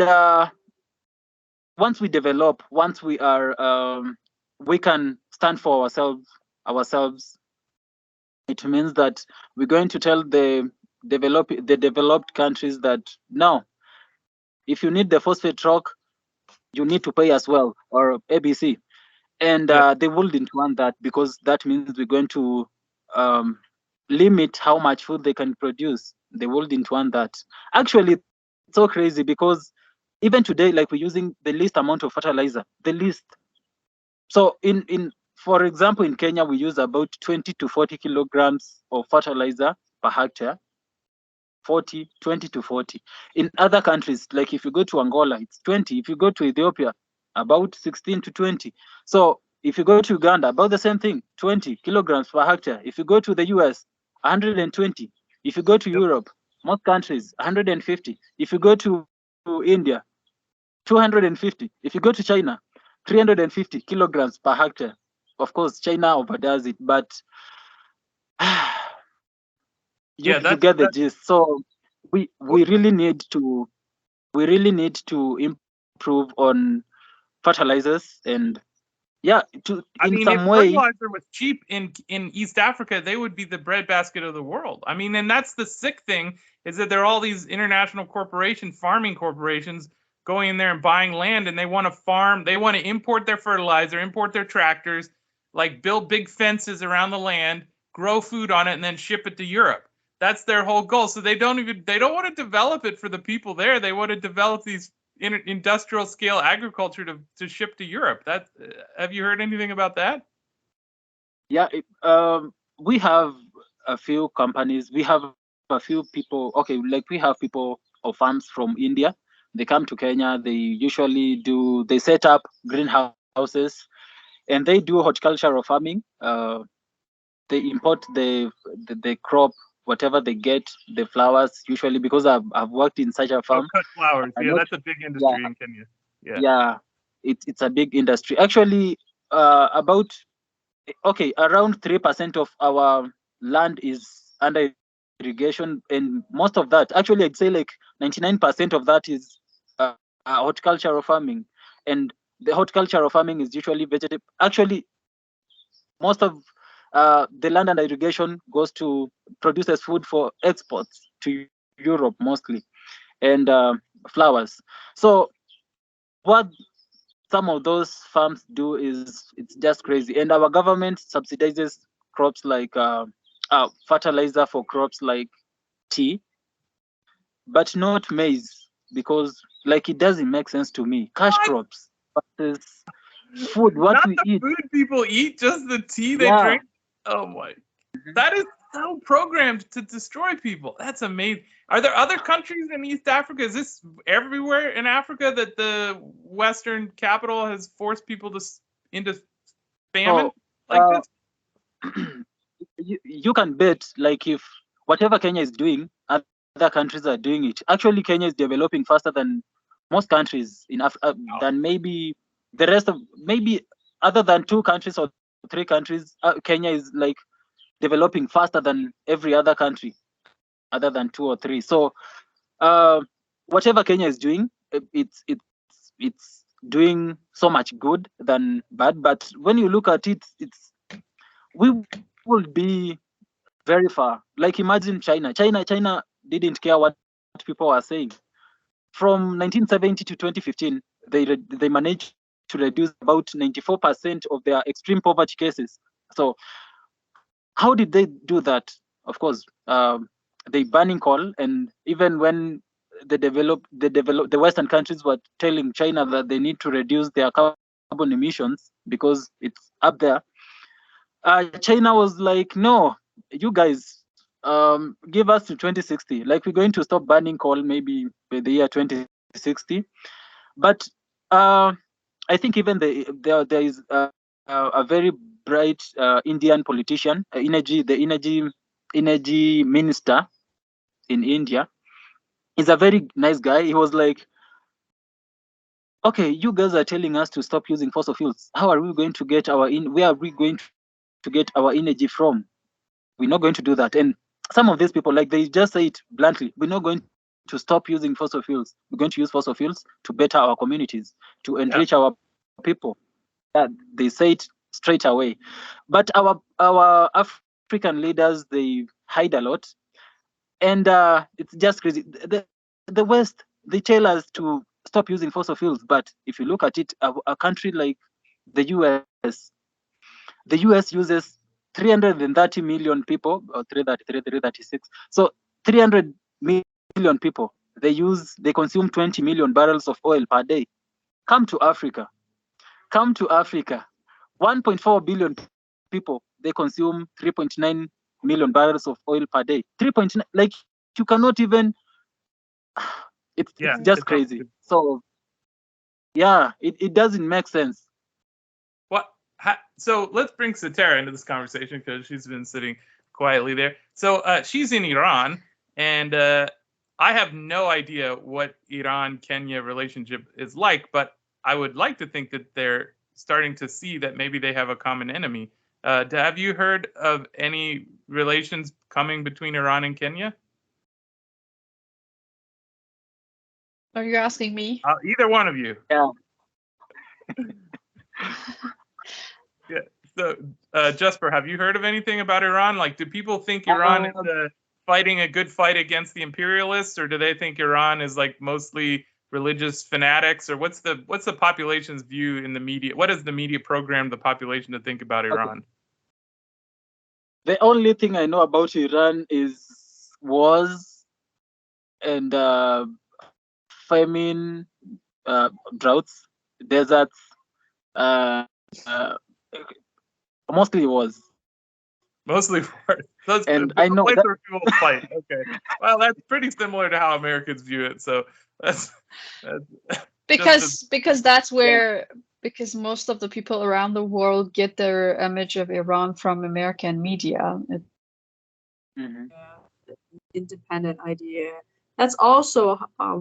once we develop, once we are, we can stand for ourselves. It means that we're going to tell the developed countries that no, if you need the phosphate rock, you need to pay as well, or ABC. And Yeah. they wouldn't want that, because that means we're going to um, limit how much food they can produce. They wouldn't want that. Actually, it's so crazy, because even today, like, we're using the least amount of fertilizer, the least. So in for example, in Kenya, we use about 20 to 40 kilograms of fertilizer per hectare. 20 to 40. In other countries, like if you go to Angola, it's 20. If you go to Ethiopia, about 16 to 20. So if you go to Uganda, about the same thing, 20 kilograms per hectare. If you go to the US, 120. If you go to Yep. Europe, most countries, 150. If you go to India, 250. If you go to China, 350 kilograms per hectare. Of course, China overdoes it, but Yeah, you get the gist. So we Well, really need to improve on fertilizers, and yeah, to I in mean, if some way. fertilizer was cheap in East Africa, they would be the breadbasket of the world. I mean, and that's the sick thing, is that there are all these international farming corporations going in there and buying land, and they want to farm, they want to import their fertilizer, import their tractors, like build big fences around the land, grow food on it, and then ship it to Europe. That's their whole goal. So they don't want to develop it for the people there. They want to develop these industrial scale agriculture to ship to Europe. That have you heard anything about that? Yeah, we have a few companies, we have a few people. Okay, like we have people or farms from India. They come to Kenya. They usually they set up greenhouses, and they do horticultural farming. They import the crop, whatever they get, the flowers usually, because I've worked in such a Oh, farm. cut flowers. I Yeah, know. that's a big Yeah, industry in Kenya. Yeah. yeah, it's a big industry. Actually, about, okay, around 3% of our land is under irrigation, and most of that, actually, I'd say like 99% of that is horticultural farming. And the horticultural farming is usually vegetable. Actually, most of the land under irrigation goes to produces food for exports to Europe mostly, and flowers. So what some of those farms do is, it's just crazy. And our government subsidizes crops like fertilizer for crops like tea, but not maize, because like it doesn't make sense to me. Cash What? crops versus food, what Not we the eat. food people eat, just the tea they Yeah. drink. Oh my. That is so programmed to destroy people. That's amazing. Are there other countries in East Africa? Is this everywhere in Africa that the Western capital has forced people into famine So like uh, this? you can bet, like, if whatever Kenya is doing, other countries are doing it. Actually, Kenya is developing faster than most countries in Africa, than maybe the rest of, maybe other than two countries or three countries. Kenya is like developing faster than every other country, other than two or three. So uh, whatever Kenya is doing, it's doing so much good than bad. But when you look at it, it's we will be very far. Like, imagine China didn't care what people are saying. From 1970 to 2015, they managed to reduce about 94% of their extreme poverty cases. So how did they do that? Of course, they banning coal, and even when the Western countries were telling China that they need to reduce their carbon emissions because it's up there, China was like, no, you guys, give us to 2060. Like, we're going to stop burning coal maybe by the year 2060. But uh, I think even there is a very bright Indian politician, energy minister in India. He's a very nice guy. He was like, okay, you guys are telling us to stop using fossil fuels. How are we going to get our in? Where are we going to get our to get our energy from. We're not going to do that. And some of these people, like they just say it bluntly, we're not going to stop using fossil fuels. We're going to use fossil fuels to better our communities, to enrich our people. They say it straight away. But our African leaders, they hide a lot. And it's just crazy. The West, they tell us to stop using fossil fuels. But if you look at it, a country like the US uses 330 million people, or 336. So 300 million people, they consume 20 million barrels of oil per day. Come to Africa. 1.4 billion people, they consume 3.9 million barrels of oil per day. 3.9, like you cannot even. It's just crazy. So yeah, it doesn't make sense. So let's bring Satara into this conversation because she's been sitting quietly there. So she's in Iran, and I have no idea what Iran-Kenya relationship is like, but I would like to think that they're starting to see that maybe they have a common enemy. Have you heard of any relations coming between Iran and Kenya? Are you asking me? Either one of you. Yeah. Yeah. So, Jusper, have you heard of anything about Iran? Like, do people think Iran is fighting a good fight against the imperialists, or do they think Iran is like mostly religious fanatics, or what's the population's view in the media? What does the media program the population to think about Iran? The only thing I know about Iran is wars and famine, droughts, deserts, mostly wars. Mostly wars. And I know that where people fight. Okay, well, that's pretty similar to how Americans view it. So that's because that's where because most of the people around the world get their image of Iran from American media. Independent idea. That's also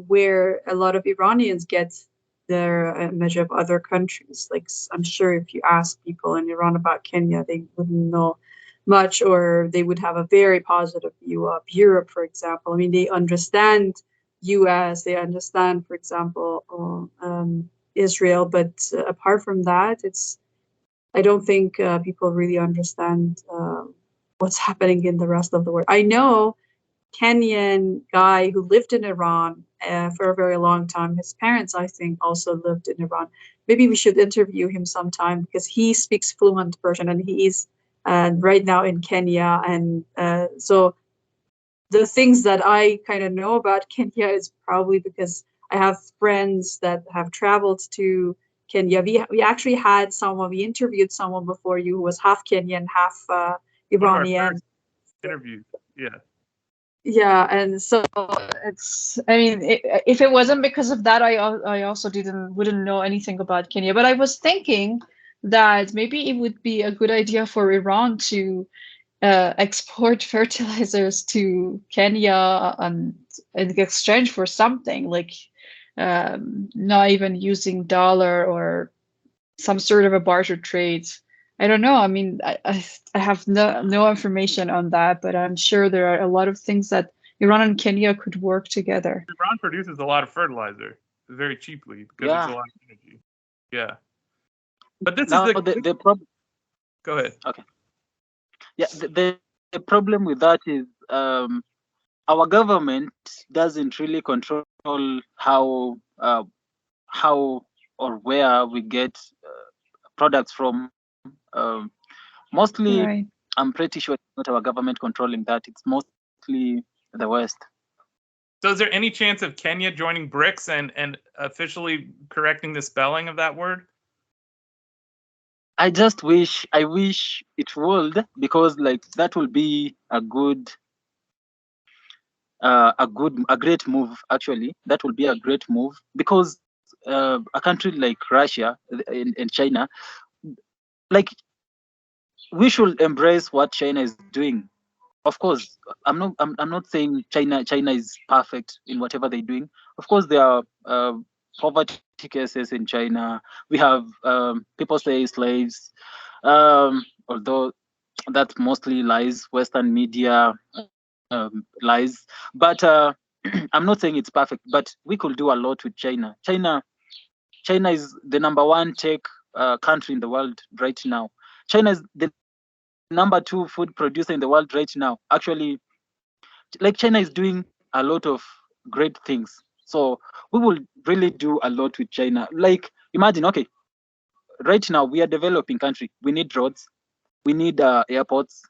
where a lot of Iranians get their image of other countries. Like, I'm sure if you ask people in Iran about Kenya, they wouldn't know much, or they would have a very positive view of Europe, for example. I mean, they understand US, they understand, for example, Israel, but apart from that, I don't think people really understand what's happening in the rest of the world. I know Kenyan guy who lived in Iran for a very long time. His parents, I think, also lived in Iran. Maybe we should interview him sometime because he speaks fluent Persian and he is right now in Kenya. And so the things that I kind of know about Kenya is probably because I have friends that have traveled to Kenya. We actually had we interviewed someone before you who was half Kenyan, half Iranian. Interviews, yeah. Yeah, and so I mean, if it wasn't because of that, I also wouldn't know anything about Kenya. But I was thinking that maybe it would be a good idea for Iran to export fertilizers to Kenya in exchange for something like not even using dollar or some sort of a barter trade. I don't know. I mean, I have no information on that, but I'm sure there are a lot of things that Iran and Kenya could work together. Iran produces a lot of fertilizer very cheaply because it's a lot of energy. Yeah. But this now is the problem. Go ahead. Okay. Yeah, the problem with that is our government doesn't really control how or where we get products from. Mostly, Right. I'm pretty sure it's not our government controlling that. It's mostly the West. So is there any chance of Kenya joining BRICS and officially correcting the spelling of that word? I wish it would, because like that will be a great move. Actually, that will be a great move, because a country like Russia and China, like, we should embrace what China is doing. Of course, I'm not saying China is perfect in whatever they're doing. Of course, there are poverty cases in China. We have people say slaves, although that's mostly lies, Western media lies. But I'm not saying it's perfect, but we could do a lot with China. China is the number one tech country in the world right now. China is the number 2 food producer in the world right now. Actually, like China is doing a lot of great things. So we will really do a lot with China. Like imagine, okay, right now we are developing country. We need roads, we need airports,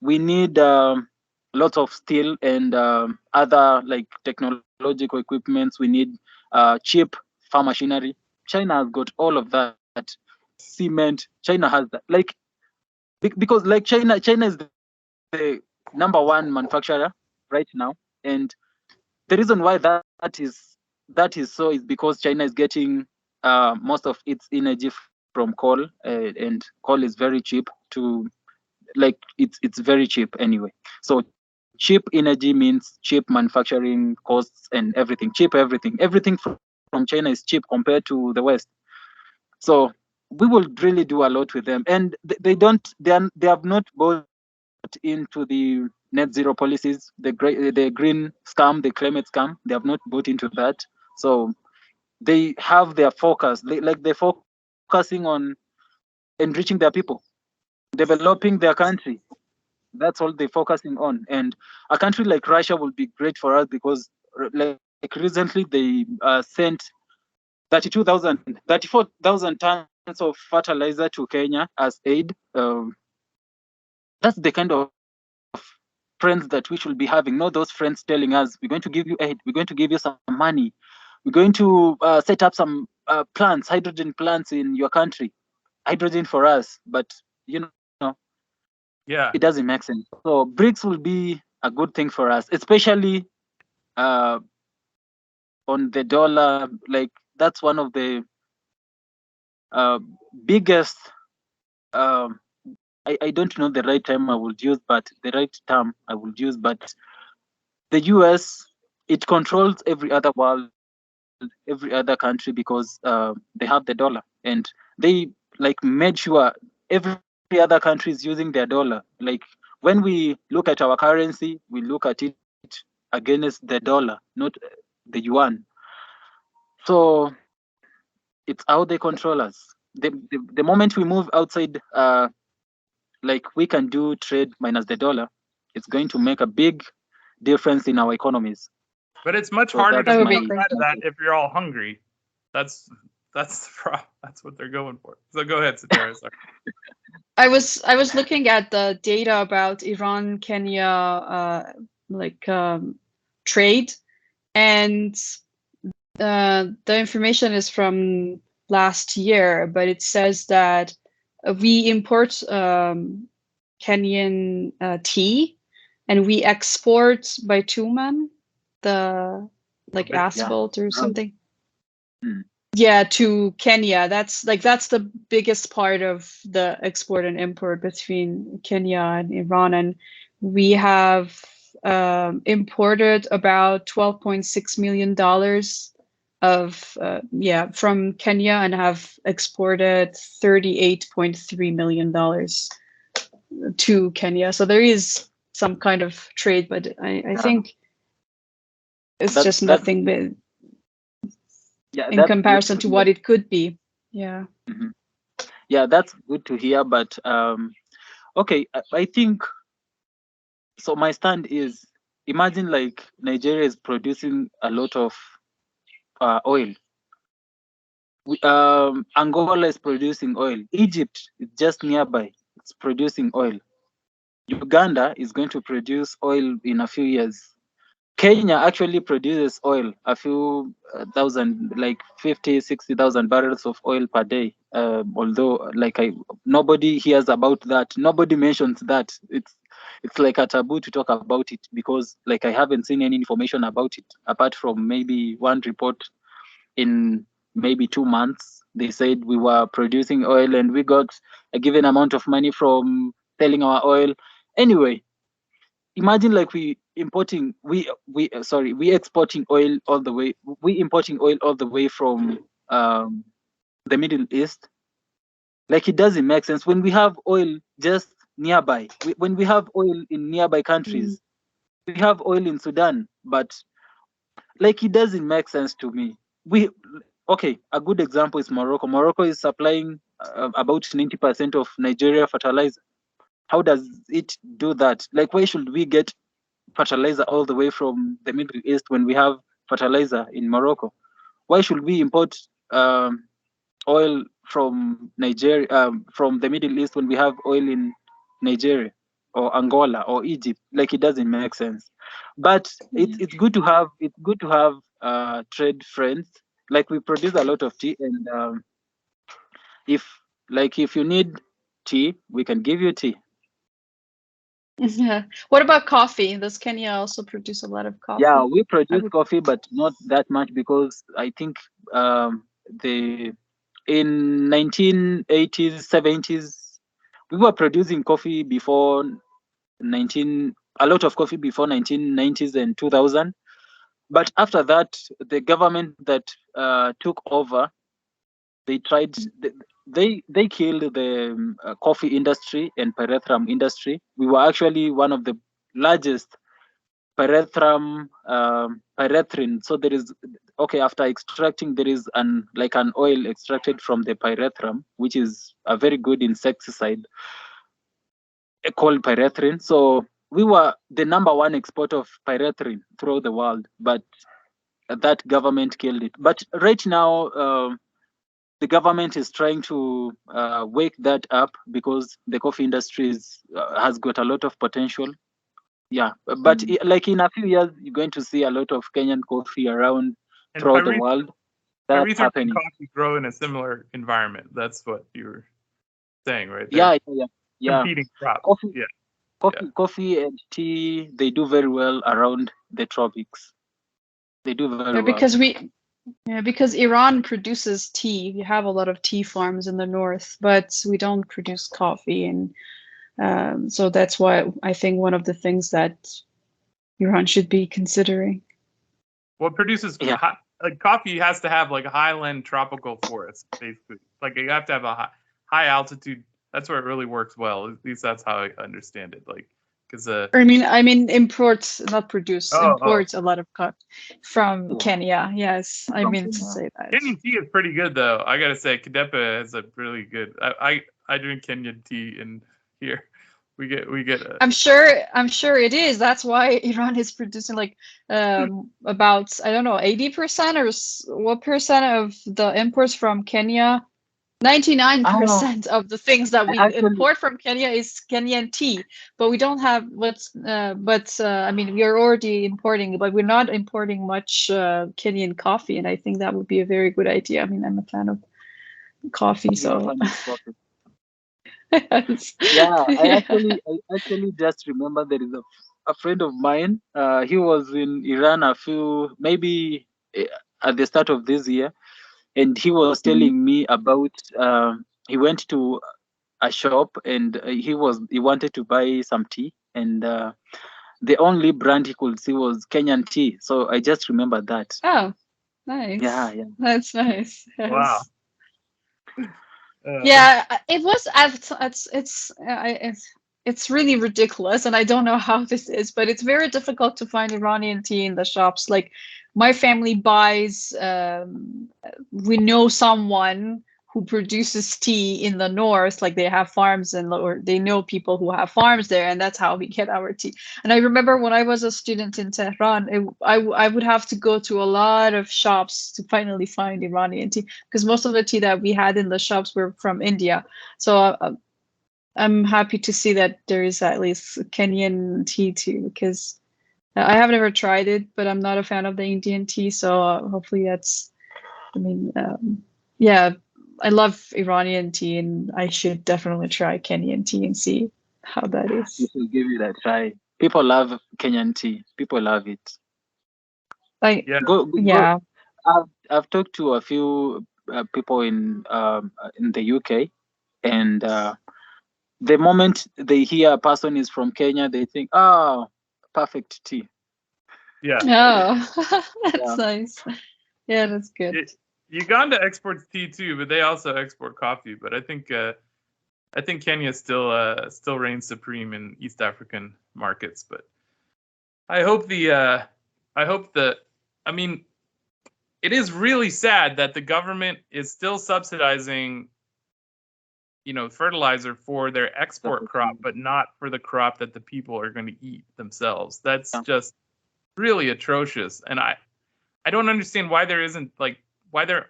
we need lots of steel and other like technological equipments. We need cheap farm machinery. China has got all of that. Cement. China has that. Like because like China is the number one manufacturer right now, and the reason why that is so is because China is getting most of its energy from coal, and coal is very cheap to like it's very cheap anyway. So cheap energy means cheap manufacturing costs and everything. Everything from China is cheap compared to the West. So we will really do a lot with them, and they have not bought into the net zero policies, the green scam, the climate scam. They have not bought into that. So they have their focus, they're focusing on enriching their people, developing their country. That's all they're focusing on. And a country like Russia will be great for us because like recently they sent 34,000 tons of fertilizer to Kenya as aid. That's the kind of friends that we should be having, not those friends telling us, we're going to give you aid, we're going to give you some money, we're going to set up some plants, hydrogen plants in your country, hydrogen for us. But you know, it Yeah. doesn't make sense. So BRICS will be a good thing for us, especially uh, on the dollar. Like that's one of the biggest. Um, I don't know the right term I would use, but the right term I would use. But the US, it controls every other world, every other country because they have the dollar, and they like made sure every other country is using their dollar. Like when we look at our currency, we look at it against the dollar, not the yuan. So it's how they control us. The moment we move outside, like we can do trade minus the dollar, it's going to make a big difference in our economies. But it's much So harder that's to That would come be my great. out of that if you're all hungry. That's the problem. That's what they're going for. So go ahead, Satara. Sorry. I was looking at the data about Iran Kenya trade, and the information is from last year, but it says that we import Kenyan tea, and we export bitumen, the like yeah. asphalt or something. Mm. Yeah, to Kenya. That's the biggest part of the export and import between Kenya and Iran, and we have imported about $12.6 million of from Kenya, and have exported $38.3 million to Kenya. So there is some kind of trade, but I think it's That just that nothing but yeah, in that's good comparison to to hear. what it could be. Yeah. Mhm. Yeah, that's good to hear. But okay, I think so. My stand is, imagine like Nigeria is producing a lot of oil. Angola is producing oil. Egypt is just nearby. It's producing oil. Uganda is going to produce oil in a few years. Kenya actually produces oil, a few thousand, like 50, 60,000 barrels of oil per day. Although, nobody hears about that. Nobody mentions that. It's like a taboo to talk about it because, like, I haven't seen any information about it apart from maybe one report in maybe 2 months. They said we were producing oil and we got a given amount of money from selling our oil. Anyway, imagine like we exporting oil all the way, we importing oil all the way from the Middle East. Like it doesn't make sense when we have oil just nearby. When we have oil in nearby countries, we have oil in Sudan, but like it doesn't make sense to me. Okay, a good example is Morocco. Morocco is supplying about 90% of Nigeria fertilizer. How does it do that? Like, why should we get fertilizer all the way from the Middle East when we have fertilizer in Morocco? Why should we import oil from Nigeria, from the Middle East when we have oil in Nigeria or Angola or Egypt? Like, it doesn't make sense. But it's good to have trade friends. Like, we produce a lot of tea, and if you need tea, we can give you tea. Yeah. What about coffee? Does Kenya also produce a lot of coffee? Yeah, we produce coffee, but not that much, because I think in 1980s, 70s, we were producing coffee before a lot of coffee before 1990s and 2000. But after that, the government that took over, they tried. They killed the coffee industry and pyrethrum industry. We were actually one of the largest pyrethrum pyrethrin. So there is, after extracting, there is an oil extracted from the pyrethrum, which is a very good insecticide called pyrethrin. So we were the number one exporter of pyrethrin throughout the world, but that government killed it. But right now, the government is trying to wake that up, because the coffee industry has got a lot of potential. Yeah, but like in a few years, you're going to see a lot of Kenyan coffee around throughout the world. That's happening. Coffee grow in a similar environment. That's what you were saying, right? Yeah. Competing crop. Coffee and tea, they do very well around the tropics. They do very well. Because Iran produces tea. We have a lot of tea farms in the north, but we don't produce coffee, and so that's why I think one of the things that Iran should be considering. What produces coffee has to have like highland tropical forests, basically. Like, you have to have a high altitude. That's where it really works well. At least that's how I understand it. Like, because I mean imports, not produce. Imports a lot of coffee from Kenya. Yes, I mean to say that. Kenyan tea is pretty good, though. I gotta say, Kadepa has a really good. I drink Kenyan tea in here. We get. I'm sure it is. That's why Iran is producing like about 80% or what percent of the imports from Kenya. 99% of the things that we import from Kenya is Kenyan tea, but we don't have I mean, we are already importing, but we're not importing much Kenyan coffee, and I think that would be a very good idea. I mean, I'm a fan of coffee, so. Yes. Yeah, I actually just remember there is a friend of mine. He was in Iran maybe at the start of this year, and he was telling me about he went to a shop, and he wanted to buy some tea, and the only brand he could see was Kenyan tea. So I just remember that. Oh, nice. Yeah. That's nice. Yes. Wow. Yeah, it was. It's really ridiculous, and I don't know how this is, but it's very difficult to find Iranian tea in the shops. Like, my family buys. We know someone who produces tea in the north, like they have farms or they know people who have farms there, and that's how we get our tea. And I remember when I was a student in Tehran, I would have to go to a lot of shops to finally find Iranian tea, because most of the tea that we had in the shops were from India. So I'm happy to see that there is at least Kenyan tea too, because I have never tried it, but I'm not a fan of the Indian tea. So hopefully that's, yeah, I love Iranian tea, and I should definitely try Kenyan tea and see how that is. You should give it a try. People love Kenyan tea. People love it. Like, Go. Yeah. I've talked to a few people in the UK, and the moment they hear a person is from Kenya, they think, "Oh, perfect tea." Yeah. Oh, that's nice. Yeah, that's good. Uganda exports tea too, but they also export coffee. But I think I think Kenya still reigns supreme in East African markets, but I hope I mean, it is really sad that the government is still subsidizing, fertilizer for their export crop, but not for the crop that the people are going to eat themselves. That's just really atrocious. And I don't understand why there isn't why there,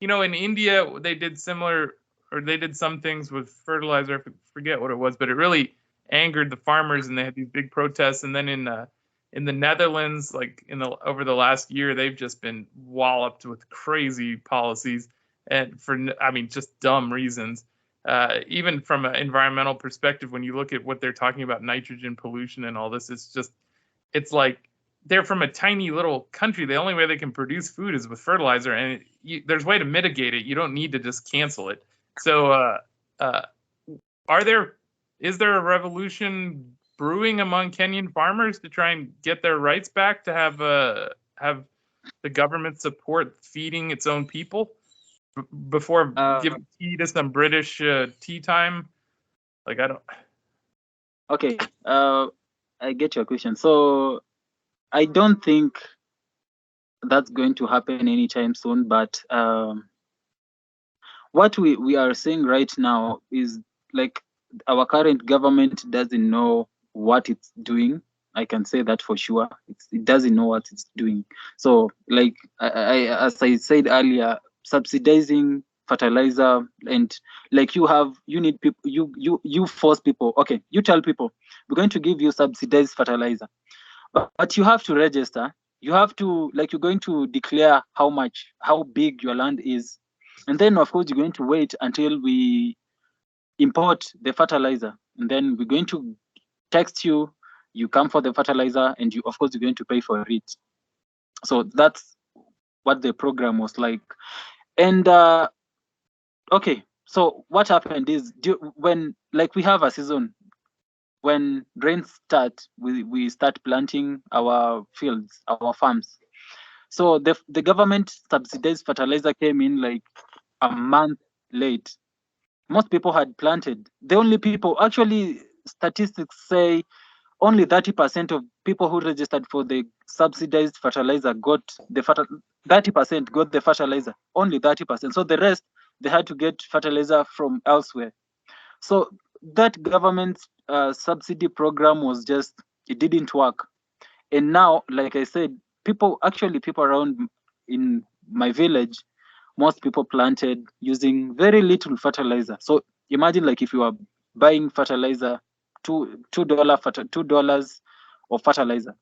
in India they did similar, or they did some things with fertilizer. I forget what it was, but it really angered the farmers, and they had these big protests. And then in the Netherlands, over the last year, they've just been walloped with crazy policies, and just dumb reasons. Even from an environmental perspective, when you look at what they're talking about, nitrogen pollution and all this, it's like they're from a tiny little country. The only way they can produce food is with fertilizer, and there's a way to mitigate it. You don't need to just cancel it. So, is there a revolution brewing among Kenyan farmers to try and get their rights back, to have the government support feeding its own people before giving tea to some British tea time? I don't. Okay, I get your question. So I don't think that's going to happen anytime soon, but what we are seeing right now is our current government doesn't know what it's doing. I can say that for sure. It doesn't know what it's doing. So as I said earlier, subsidizing fertilizer, and you need people, you force people. Okay, you tell people we're going to give you subsidized fertilizer, but you have to register. You have to, you're going to declare how big your land is, and then of course you're going to wait until we import the fertilizer, and then we're going to text you. You come for the fertilizer, and of course you're going to pay for it. So that's what the program was like. And okay, so what happened is, when we have a season, when rains start, we start planting our fields, our farms. So the government subsidized fertilizer came in a month late. Most people had planted. The only people, actually, statistics say only 30% of people who registered for the subsidized fertilizer got 30% got the fertilizer. Only 30%. So the rest, they had to get fertilizer from elsewhere. So that government subsidy program it didn't work. And now, like I said, people around in my village, most people planted using very little fertilizer. So imagine, if you are buying fertilizer, $2 of fertilizer,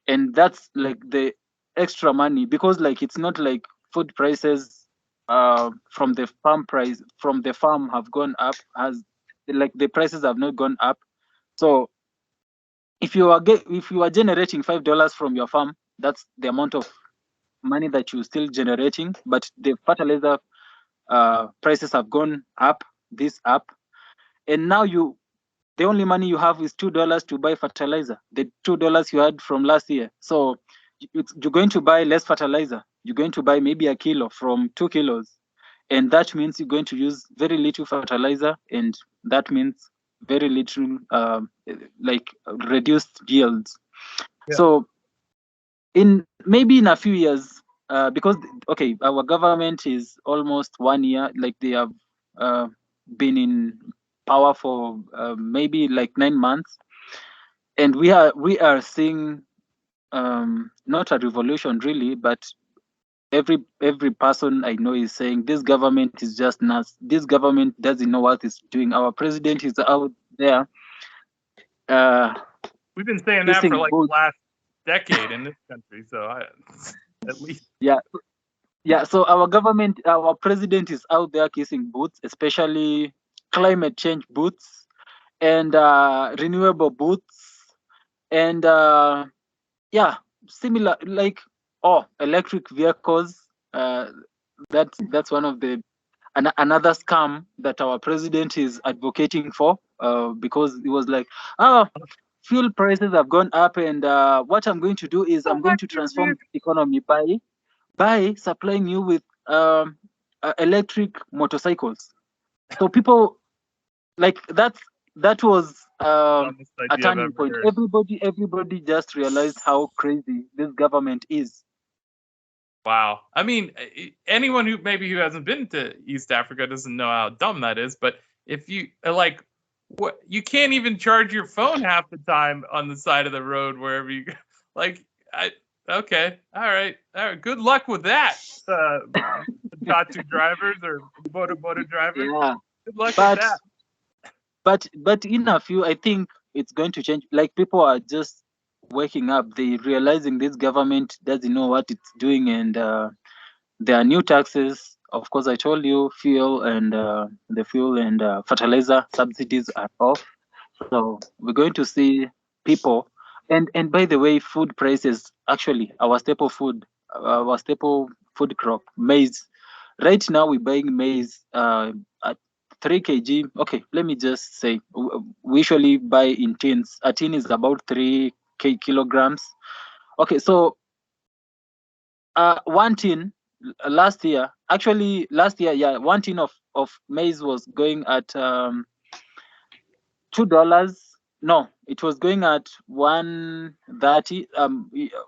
and that's the extra money, because it's not like food prices from the farm have gone up, the prices have not gone up. So if you are generating $5 from your farm, that's the amount of money that you're still generating, but the fertilizer prices have gone up, and now the only money you have is $2 to buy fertilizer, the $2 you had from last year. So you're going to buy less fertilizer. You're going to buy maybe a kilo from 2 kilos, and that means you're going to use very little fertilizer, and that means very little reduced yields. Yeah. So maybe in a few years, because our government is almost 1 year, they have been in power for maybe 9 months, and we are seeing not a revolution really, but every person I know is saying this government is just nuts. This government doesn't know what it's doing. Our president is out there. We've been saying that for the last decade in this country, so at least. Yeah. So our president is out there kissing boots, especially climate change boots and renewable boots, and similar electric vehicles. That's one of the another scam that our president is advocating for, because it was fuel prices have gone up, and what I'm going to do is I'm going to transform the economy by supplying you with electric motorcycles. So people like that was Dumbest a idea I've turning ever point. heard. Everybody just realized how crazy this government is. Wow. I mean, anyone who hasn't been to East Africa doesn't know how dumb that is. But if you like, what you can't even charge your phone half the time on the side of the road wherever you go. Like, okay, all right. Good luck with that, Tatu drivers or Boda drivers. Yeah, Good luck with but that. but in a few, I think it's going to change. Like, people are just waking up. They realizing this government doesn't know what it's doing, and there are new taxes. Of course, I told you fuel and the fuel and fertilizer subsidies are off. So we're going to see people. And by the way, food prices, actually our staple food crop, maize. Right now we're buying maize at 3 kg. Okay, let me just say we usually buy in tins. A tin is about 3 kilograms. Okay, so one tin last year, yeah, one tin of maize was going at $2. No, it was going at 130.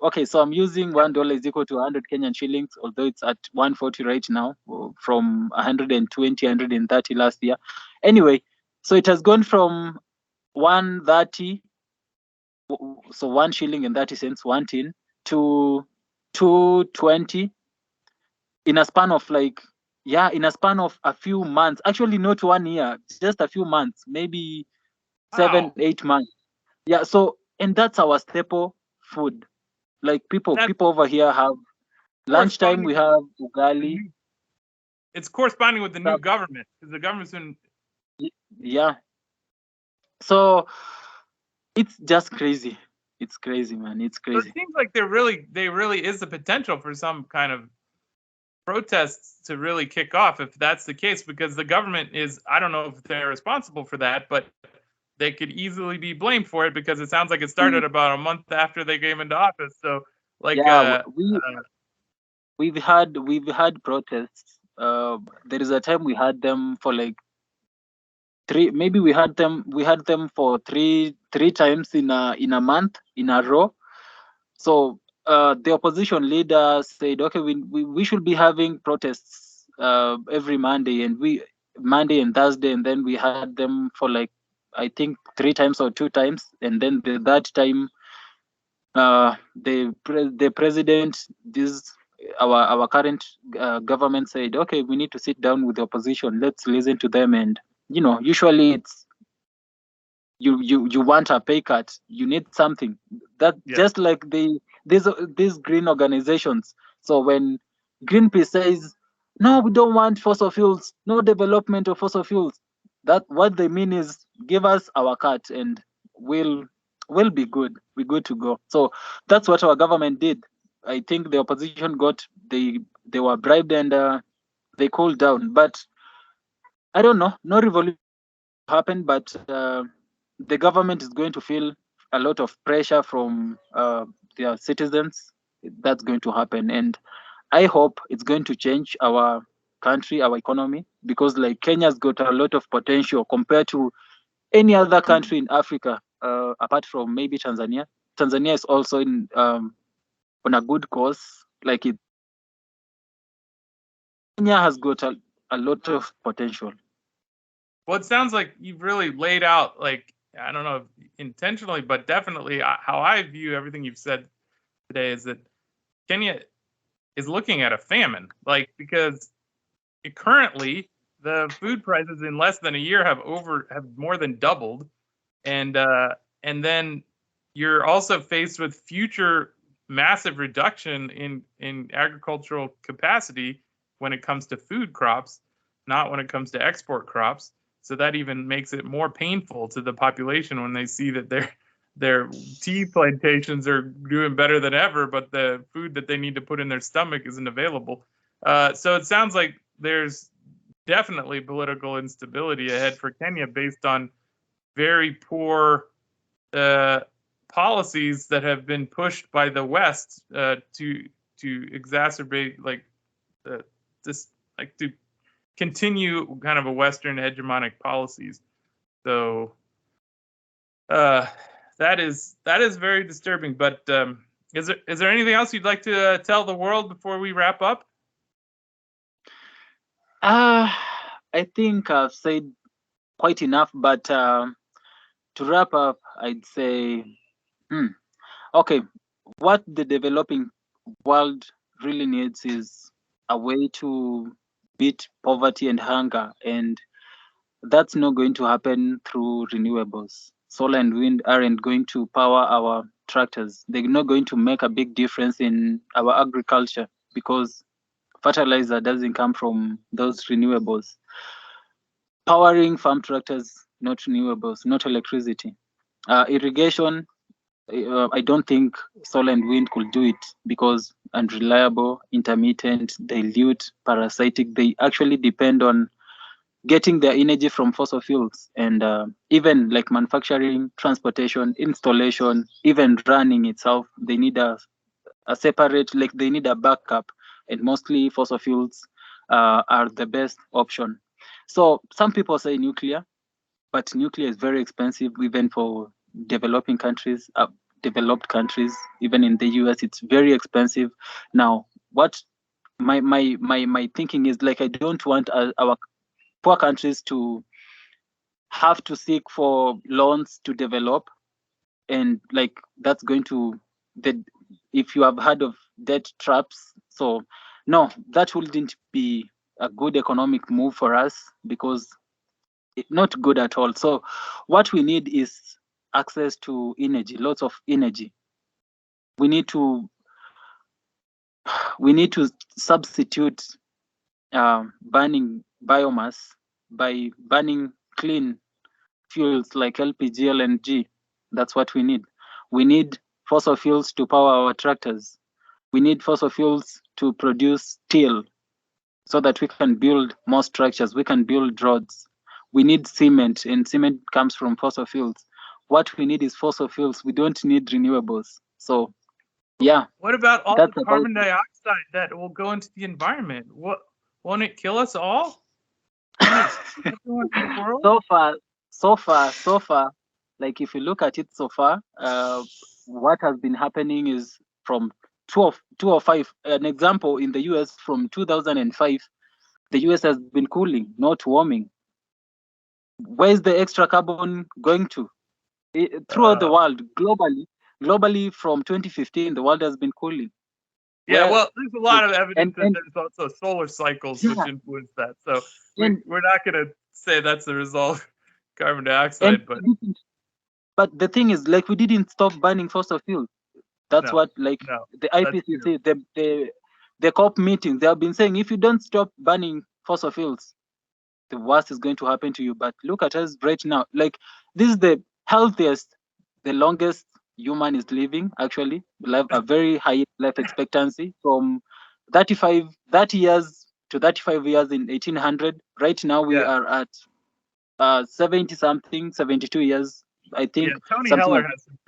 Okay, so I'm using $1 is equal to 100 Kenyan shillings, although it's at 140 right now, from 120, 130 last year. Anyway, so it has gone from 130, so 1 shilling and 30 cents, one tin, to 220 in a span of in a span of a few months. Actually, not 1 year, just a few months, maybe seven, Wow. 8 months. Yeah, so and that's our staple food. Like, people That's over here have lunchtime, corresponding we have with the ugali. it's corresponding with the new Stuff. government, because the government's been. Yeah. So it's just crazy. It's crazy, man. It's So it crazy. seems like there really is the potential for some kind of protests to really kick off if that's the case, because the government is, I don't know if they're responsible for that, but they could easily be blamed for it, because it sounds like it started about a month after they came into office. So, like, Yeah, we've had protests. There is a time we had them for like three. Maybe we had them for three times in a month in a row. So the opposition leader said, okay, we should be having protests every Monday and Thursday, and then we had them for like, I think, three times or two times, and then that time the president, our current government, said, okay, we need to sit down with the opposition, let's listen to them. And usually it's you want a pay cut, you need something that, yeah. just like these green organizations. So when Greenpeace says, no, we don't want fossil fuels, no development of fossil fuels, that what they mean is, give us our cut and we'll be good, we're good to go. So that's what our government did. I think the opposition they were bribed, and they cooled down. But I don't know, no revolution happened. But the government is going to feel a lot of pressure from their citizens. That's going to happen, and I hope it's going to change our country, our economy, because like Kenya's got a lot of potential compared to any other country in Africa, apart from maybe Tanzania. Tanzania is also on a good course. Like, Kenya has got a lot of potential. Well, it sounds like you've really laid out, like, I don't know if intentionally, but definitely how I view everything you've said today is that Kenya is looking at a famine, like, because currently the food prices in less than a year have more than doubled, and then you're also faced with future massive reduction in agricultural capacity when it comes to food crops, not when it comes to export crops. So that even makes it more painful to the population when they see that their tea plantations are doing better than ever, but the food that they need to put in their stomach isn't available. So it sounds like there's definitely political instability ahead for Kenya based on very poor policies that have been pushed by the West to exacerbate, like, this, like, to continue kind of a Western hegemonic policies. So that is very disturbing. But is there anything else you'd like to tell the world before we wrap up? I think I've said quite enough, but to wrap up, I'd say, okay, what the developing world really needs is a way to beat poverty and hunger, and that's not going to happen through renewables. Solar and wind aren't going to power our tractors. They're not going to make a big difference in our agriculture because fertilizer doesn't come from those renewables. Powering farm tractors, not renewables, not electricity. Irrigation, I don't think solar and wind could do it because unreliable, intermittent, dilute, parasitic. They actually depend on getting their energy from fossil fuels, and even like manufacturing, transportation, installation, even running itself, they need a separate, like they need a backup, and mostly fossil fuels are the best option. So some people say nuclear, but nuclear is very expensive even for developing countries, developed countries. Even in the US, it's very expensive. Now, what my thinking is, like, I don't want our poor countries to have to seek for loans to develop, and like that's going to if you have heard of debt traps. So no, that wouldn't be a good economic move for us because it's not good at all. So what we need is access to energy, lots of energy. We need to substitute burning biomass by burning clean fuels like LPG, LNG. That's what we need. We need fossil fuels to power our tractors. We need fossil fuels to produce steel so that we can build more structures. We can build roads. We need cement, and cement comes from fossil fuels. What we need is fossil fuels. We don't need renewables. So, yeah. What about all that's the carbon dioxide that will go into the environment? What, won't it kill us all? Everyone in the world? So far, like if you look at it so far, what has been happening is from 205. An example, in the US from 2005, the US has been cooling, not warming. Where's the extra carbon going to? Throughout the world, globally from 2015, the world has been cooling. Yeah, well, there's a lot of evidence that and there's also solar cycles Yeah. which influence that. So And- we're not going to say that's the result of carbon dioxide, but the thing is, like, we didn't stop burning fossil fuels. That's No, what, like, no, the that's IPCC, the COP meetings, they have been saying, if you don't stop burning fossil fuels, the worst is going to happen to you. But look at us right now. Like, this is the healthiest, the longest human is living, actually. We have a very high life expectancy from 30 years to 35 years in 1800. Right now, we Yeah. are at 70 something, 72 years, I think. Yeah, Tony something Heller like has some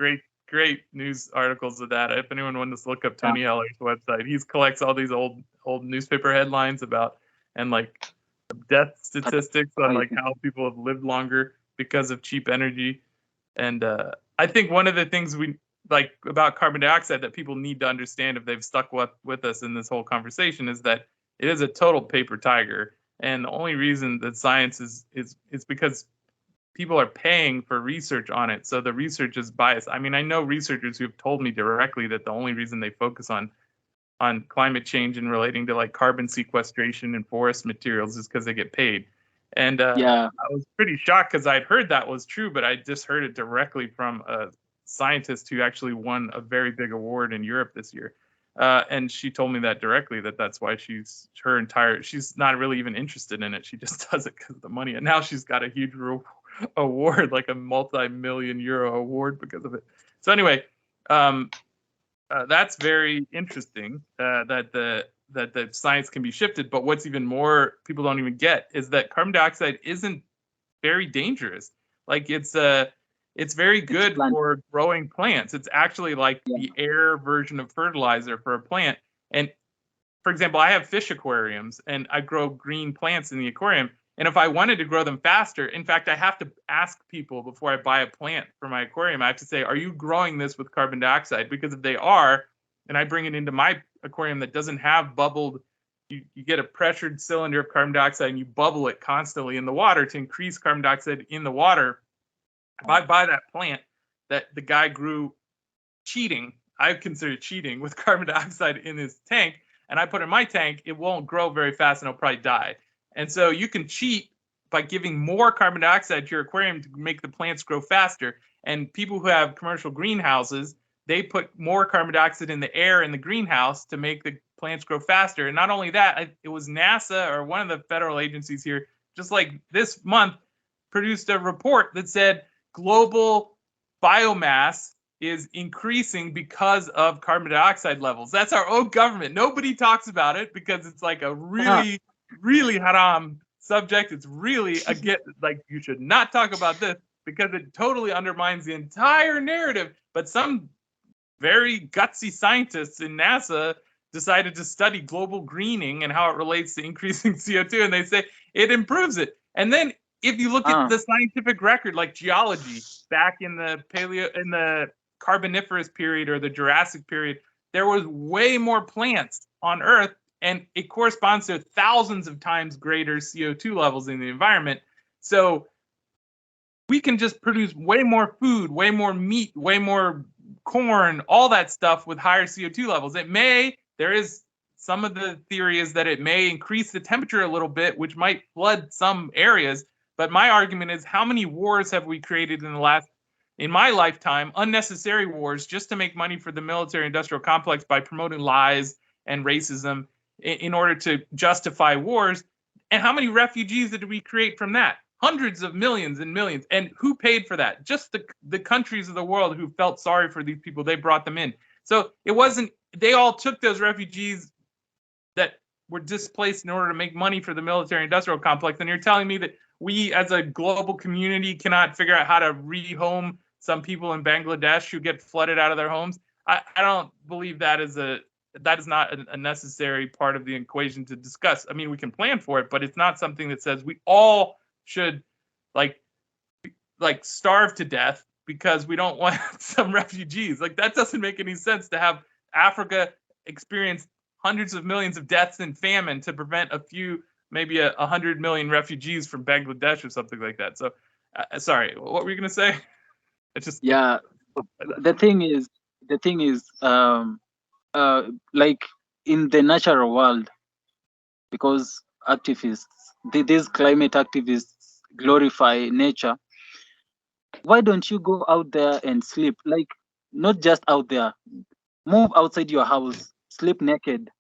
great news articles of that. If anyone wants to look up Tony Heller's website, he collects all these old newspaper headlines about, and like death statistics on like how people have lived longer because of cheap energy. And I think one of the things we like about carbon dioxide that people need to understand if they've stuck with us in this whole conversation is that it is a total paper tiger. And the only reason that science is because people are paying for research on it. So the research is biased. I mean, I know researchers who have told me directly that the only reason they focus on climate change and relating to like carbon sequestration and forest materials is because they get paid. And I was pretty shocked because I'd heard that was true, but I just heard it directly from a scientist who actually won a very big award in Europe this year. And she told me that directly, that's why she's not really even interested in it. She just does it because of the money. And now she's got a huge award, like a multi-million euro award because of it. So anyway, that's very interesting that the science can be shifted. But what's even more people don't even get is that carbon dioxide isn't very dangerous. Like it's very good for growing plants. It's actually like the air version of fertilizer for a plant. And for example, I have fish aquariums and I grow green plants in the aquarium. And if I wanted to grow them faster, in fact, I have to ask people before I buy a plant for my aquarium. I have to say, are you growing this with carbon dioxide? Because if they are, and I bring it into my aquarium that doesn't have bubbled, you get a pressured cylinder of carbon dioxide and you bubble it constantly in the water to increase carbon dioxide in the water. If I buy that plant that the guy grew cheating, I consider cheating, with carbon dioxide in his tank, and I put it in my tank, it won't grow very fast and it'll probably die. And so you can cheat by giving more carbon dioxide to your aquarium to make the plants grow faster. And people who have commercial greenhouses, they put more carbon dioxide in the air in the greenhouse to make the plants grow faster. And not only that, it was NASA or one of the federal agencies here, just like this month, produced a report that said global biomass is increasing because of carbon dioxide levels. That's our own government. Nobody talks about it because it's like a really, really haram subject. It's really, again, like you should not talk about this because it totally undermines the entire narrative. But some very gutsy scientists in NASA decided to study global greening and how it relates to increasing CO2, and they say it improves it. And then if you look at the scientific record, like geology, back in the Carboniferous period or the Jurassic period, there was way more plants on Earth, and it corresponds to thousands of times greater CO2 levels in the environment. So we can just produce way more food, way more meat, way more corn, all that stuff with higher CO2 levels. There is some of the theory is that it may increase the temperature a little bit, which might flood some areas. But my argument is, how many wars have we created in my lifetime, unnecessary wars, just to make money for the military-industrial complex by promoting lies and racism in order to justify wars? And how many refugees did we create from that? Hundreds of millions and millions. And who paid for that? Just the countries of the world who felt sorry for these people. They brought them in. So it wasn't, they all took those refugees that were displaced in order to make money for the military-industrial complex. And you're telling me that we as a global community cannot figure out how to rehome some people in Bangladesh who get flooded out of their homes? I don't believe that is not a necessary part of the equation to discuss. I mean, we can plan for it, but it's not something that says we all should like starve to death because we don't want some refugees. Like, that doesn't make any sense, to have Africa experience hundreds of millions of deaths in famine to prevent maybe 100 million refugees from Bangladesh or something like that. So, sorry, what were you going to say? It's just the thing is, like in the natural world, because these climate activists glorify nature. Why don't you go out there and sleep? Like, not just out there, move outside your house, sleep naked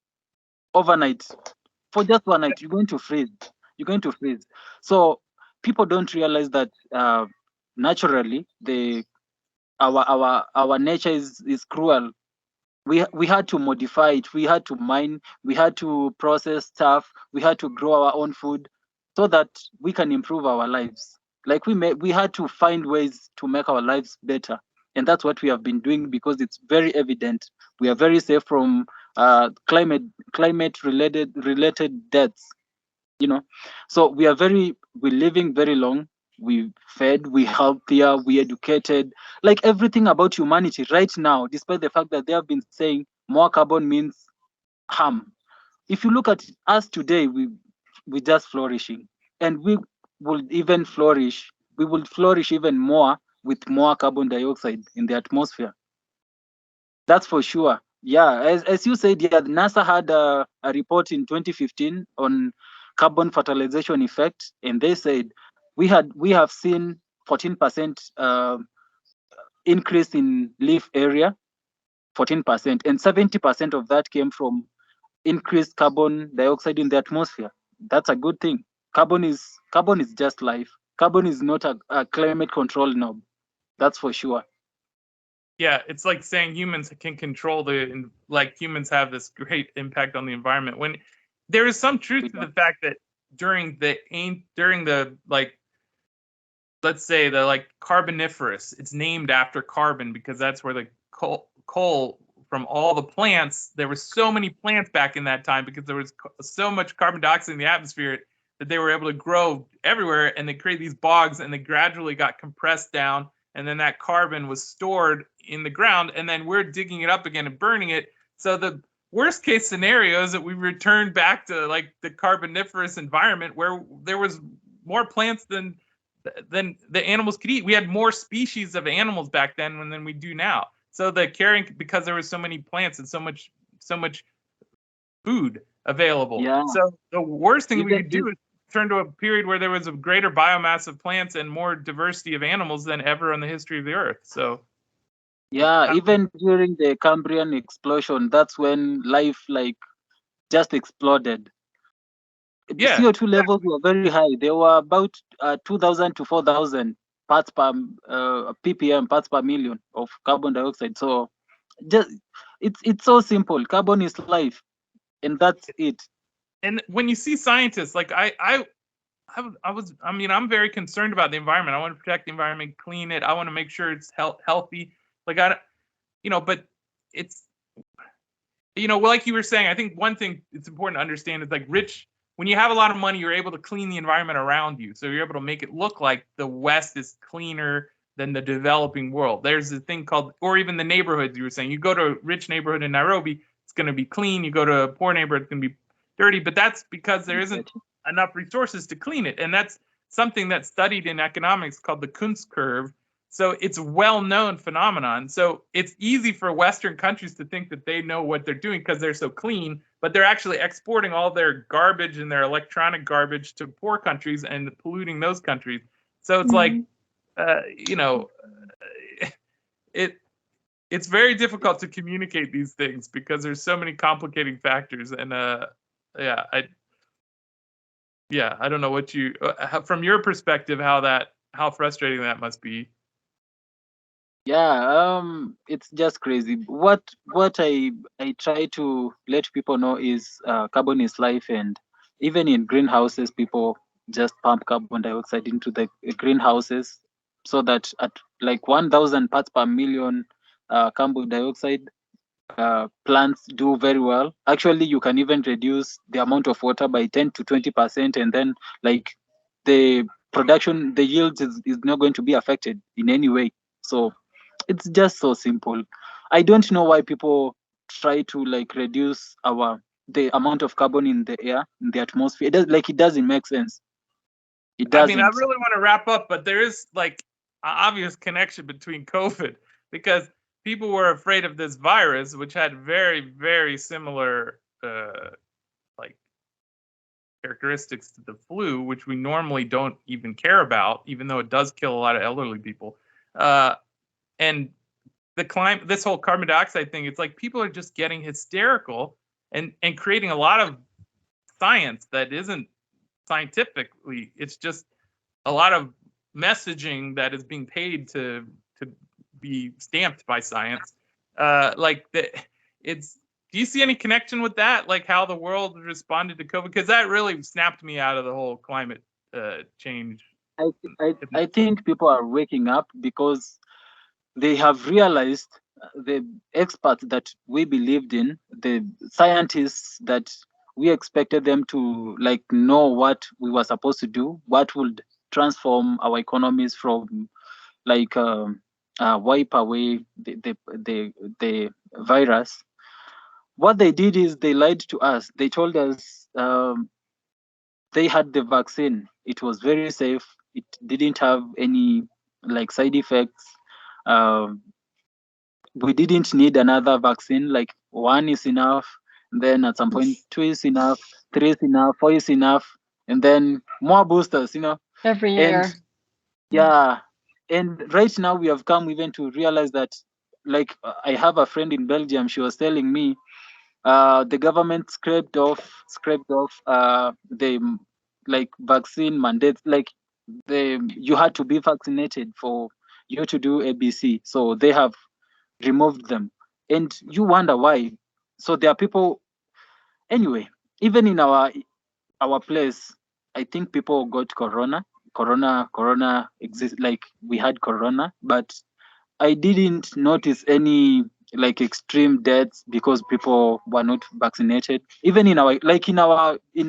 overnight. For just one night, you're going to freeze. So people don't realize that naturally our nature is cruel. We had to modify it. We had to mine. We had to process stuff. We had to grow our own food so that we can improve our lives. Like, we had to find ways to make our lives better, and that's what we have been doing, because it's very evident we are very safe from climate related deaths. So we're living very long. We fed, we healthier, we educated, like everything about humanity right now, despite the fact that they have been saying more carbon means harm. If you look at us today, we just flourishing, and we will flourish even more with more carbon dioxide in the atmosphere. That's for sure. Yeah, as you said, yeah, NASA had a report in 2015 on carbon fertilization effect, and they said we have seen 14% increase in leaf area, 14%, and 70% of that came from increased carbon dioxide in the atmosphere. That's a good thing. Carbon is just life. Carbon is not a climate control knob. That's for sure. Yeah, it's like saying humans can control humans have this great impact on the environment, when there is some truth to the fact that during the let's say the Carboniferous, it's named after carbon because that's where the coal from all the plants, there were so many plants back in that time because there was so much carbon dioxide in the atmosphere, that they were able to grow everywhere, and they create these bogs, and they gradually got compressed down, and then that carbon was stored in the ground, and then we're digging it up again and burning it. So the worst case scenario is that we return back to like the carboniferous environment where there was more plants than the animals could eat. We had more species of animals back then than we do now. So the carrying, because there was so many plants and so much food available. Yeah. So the worst thing we Even could do is turn to a period where there was a greater biomass of plants and more diversity of animals than ever in the history of the earth. So yeah, even during the Cambrian explosion, that's when life like just exploded. Yeah. CO2 levels were very high. They were about 2,000 to 4,000 parts per ppm, parts per million of carbon dioxide. So just it's so simple. Carbon is life, and that's it. And when you see scientists, like I'm very concerned about the environment. I want to protect the environment, clean it. I want to make sure it's healthy. Like but it's, like you were saying, I think one thing it's important to understand is like when you have a lot of money, you're able to clean the environment around you. So you're able to make it look like the West is cleaner than the developing world. There's a thing called, or even the neighborhoods you were saying. You go to a rich neighborhood in Nairobi, it's going to be clean. You go to a poor neighborhood, it's going to be dirty. But that's because there isn't enough resources to clean it. And that's something that's studied in economics called the Kunst curve. So it's a well-known phenomenon. So it's easy for Western countries to think that they know what they're doing because they're so clean, but they're actually exporting all their garbage and their electronic garbage to poor countries and polluting those countries. So it's like, it's very difficult to communicate these things because there's so many complicating factors. And I don't know what you, from your perspective, how frustrating that must be. Yeah, it's just crazy. What I try to let people know is carbon is life, and even in greenhouses, people just pump carbon dioxide into the greenhouses so that at like 1,000 parts per million carbon dioxide, plants do very well. Actually, you can even reduce the amount of water by 10 to 20%, and then like the production, the yield is not going to be affected in any way. So it's just so simple. I don't know why people try to like reduce the amount of carbon in the air, in the atmosphere. It doesn't make sense. It doesn't. I mean, I really want to wrap up, but there is like an obvious connection between COVID, because people were afraid of this virus, which had very, very similar like characteristics to the flu, which we normally don't even care about, even though it does kill a lot of elderly people. And the climate, this whole carbon dioxide thing, it's like people are just getting hysterical and creating a lot of science that isn't scientifically. It's just a lot of messaging that is being paid to be stamped by science. Do you see any connection with that? Like how the world responded to COVID? Because that really snapped me out of the whole climate change. I think people are waking up because they have realized the experts that we believed in, the scientists that we expected them to like know what we were supposed to do, what would transform our economies from like wipe away the virus. What they did is they lied to us. They told us they had the vaccine. It was very safe. It didn't have any like side effects. We didn't need another vaccine. Like 1 is enough. Then at some point 2 is enough, 3 is enough, 4 is enough, and then more boosters. Every year. And yeah, and right now we have come even to realize that, like, I have a friend in Belgium. She was telling me the government scraped off the like vaccine mandates. Like you had to be vaccinated for you to do ABC. So they have removed them, and you wonder why. So there are people. Anyway, even in our place, I think people got corona exists, like we had corona, but I didn't notice any like extreme deaths because people were not vaccinated. Even in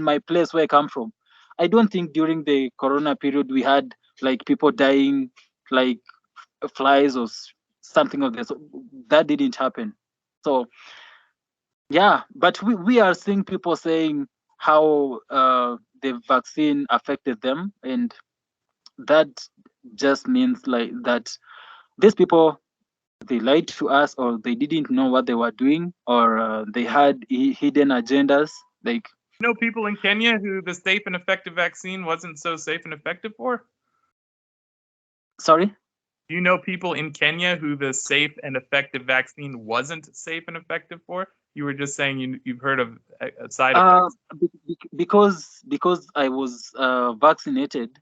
my place where I come from, I don't think during the corona period we had like people dying like flies or something of this. That didn't happen. So yeah, but we are seeing people saying how the vaccine affected them, and that just means like that these people, they lied to us, or they didn't know what they were doing, or they had hidden agendas. Like, You know people in Kenya who the safe and effective vaccine wasn't so safe and effective for? sorry. Do you know people in Kenya who the safe and effective vaccine wasn't safe and effective for? You were just saying you've heard of side effects. Because I was vaccinated,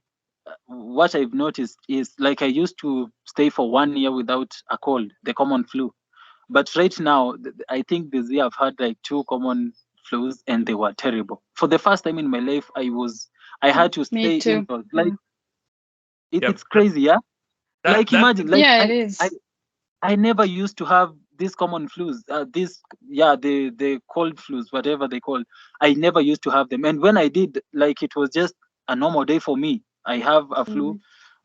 what I've noticed is like I used to stay for 1 year without a cold, the common flu. But right now, I think this year I've had like 2 common flus, and they were terrible. For the first time in my life, I had to Me stay too. indoors. Like Yep. it's crazy, yeah. Like That's imagine, like Yeah, it is. I never used to have these common flus. The cold flus, whatever they call. I never used to have them, and when I did, like it was just a normal day for me. I have a flu, Mm.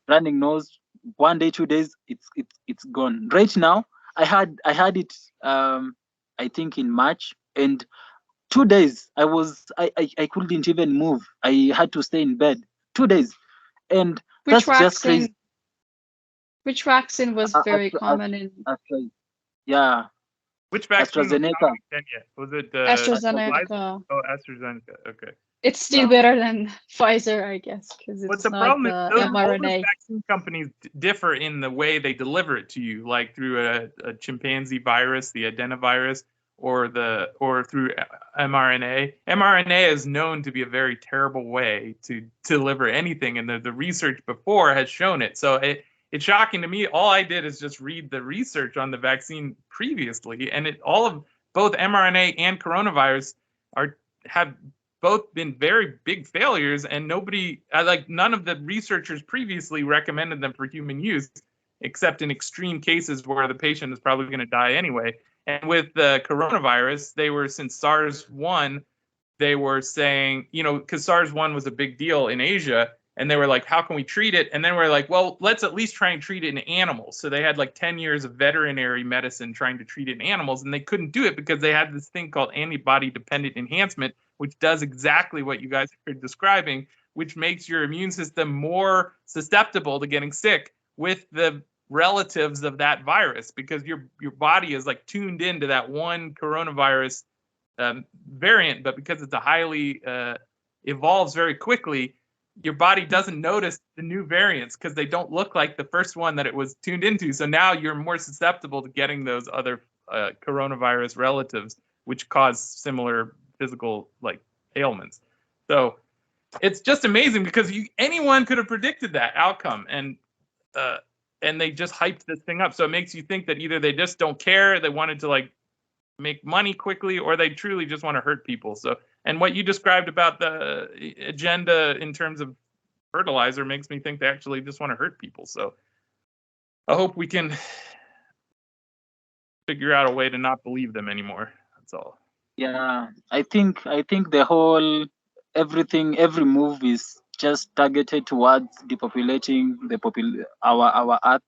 running nose, 1 day, 2 days, it's gone. Right now, I had it, I think in March, and 2 days I couldn't even move. I had to stay in bed 2 days, and Which that's just crazy. vaccine? Which vaccine was very common in Astra, yeah, which vaccine was AstraZeneca. common in Kenya? Was it AstraZeneca. AstraZeneca? Oh, AstraZeneca. Okay. It's still Yeah. better than Pfizer, I guess, because But it's the not problem is the all those mRNA. vaccine companies differ in the way they deliver it to you, like through a chimpanzee virus, the adenovirus, or through mRNA. mRNA is known to be a very terrible way to deliver anything, and the research before has shown it. So it's shocking to me. All I did is just read the research on the vaccine previously, and all of both mRNA and coronavirus have both been very big failures, and none of the researchers previously recommended them for human use, except in extreme cases where the patient is probably going to die anyway. And with the coronavirus, since SARS-1, they were saying, because SARS-1 was a big deal in Asia, and they were like, how can we treat it? And then we're like, well, let's at least try and treat it in animals. So they had like 10 years of veterinary medicine trying to treat it in animals, and they couldn't do it because they had this thing called antibody-dependent enhancement, which does exactly what you guys are describing, which makes your immune system more susceptible to getting sick with the relatives of that virus, because your body is like tuned into that one coronavirus variant, but because it's a highly evolves very quickly, your body doesn't notice the new variants because they don't look like the first one that it was tuned into. So now you're more susceptible to getting those other coronavirus relatives, which cause similar physical ailments. So it's just amazing because anyone could have predicted that outcome, and they just hyped this thing up. So it makes you think that either they just don't care, they wanted to make money quickly, or they truly just want to hurt people. So, and what you described about the agenda in terms of fertilizer makes me think they actually just want to hurt people. So I hope we can figure out a way to not believe them anymore. That's all. Yeah, I think the whole every move is just targeted towards depopulating our earth,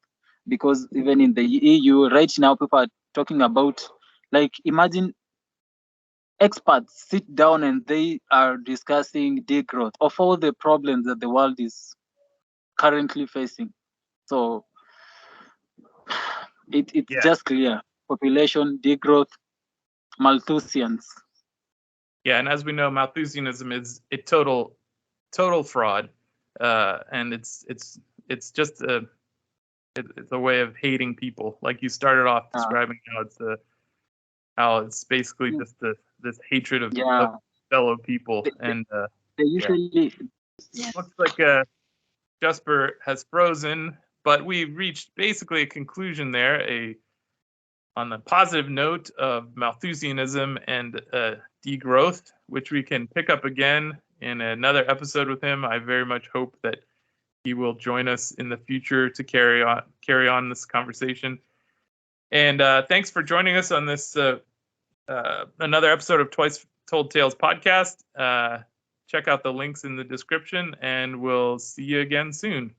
because even in the EU right now, people are talking about, like, imagine experts sit down and they are discussing degrowth of all the problems that the world is currently facing. So it's just clear: population degrowth, Malthusians. Yeah, and as we know, Malthusianism is a total fraud, and it's just it's a way of hating people. Like you started off describing how it's basically just this hatred of fellow people, and they usually looks like Jusper has frozen, but we've reached basically a conclusion there, on the positive note of Malthusianism and degrowth, which we can pick up again in another episode with him. I very much hope that he will join us in the future to carry on this conversation. And thanks for joining us on this another episode of Twice Told Tales podcast. check out the links in the description, and we'll see you again soon.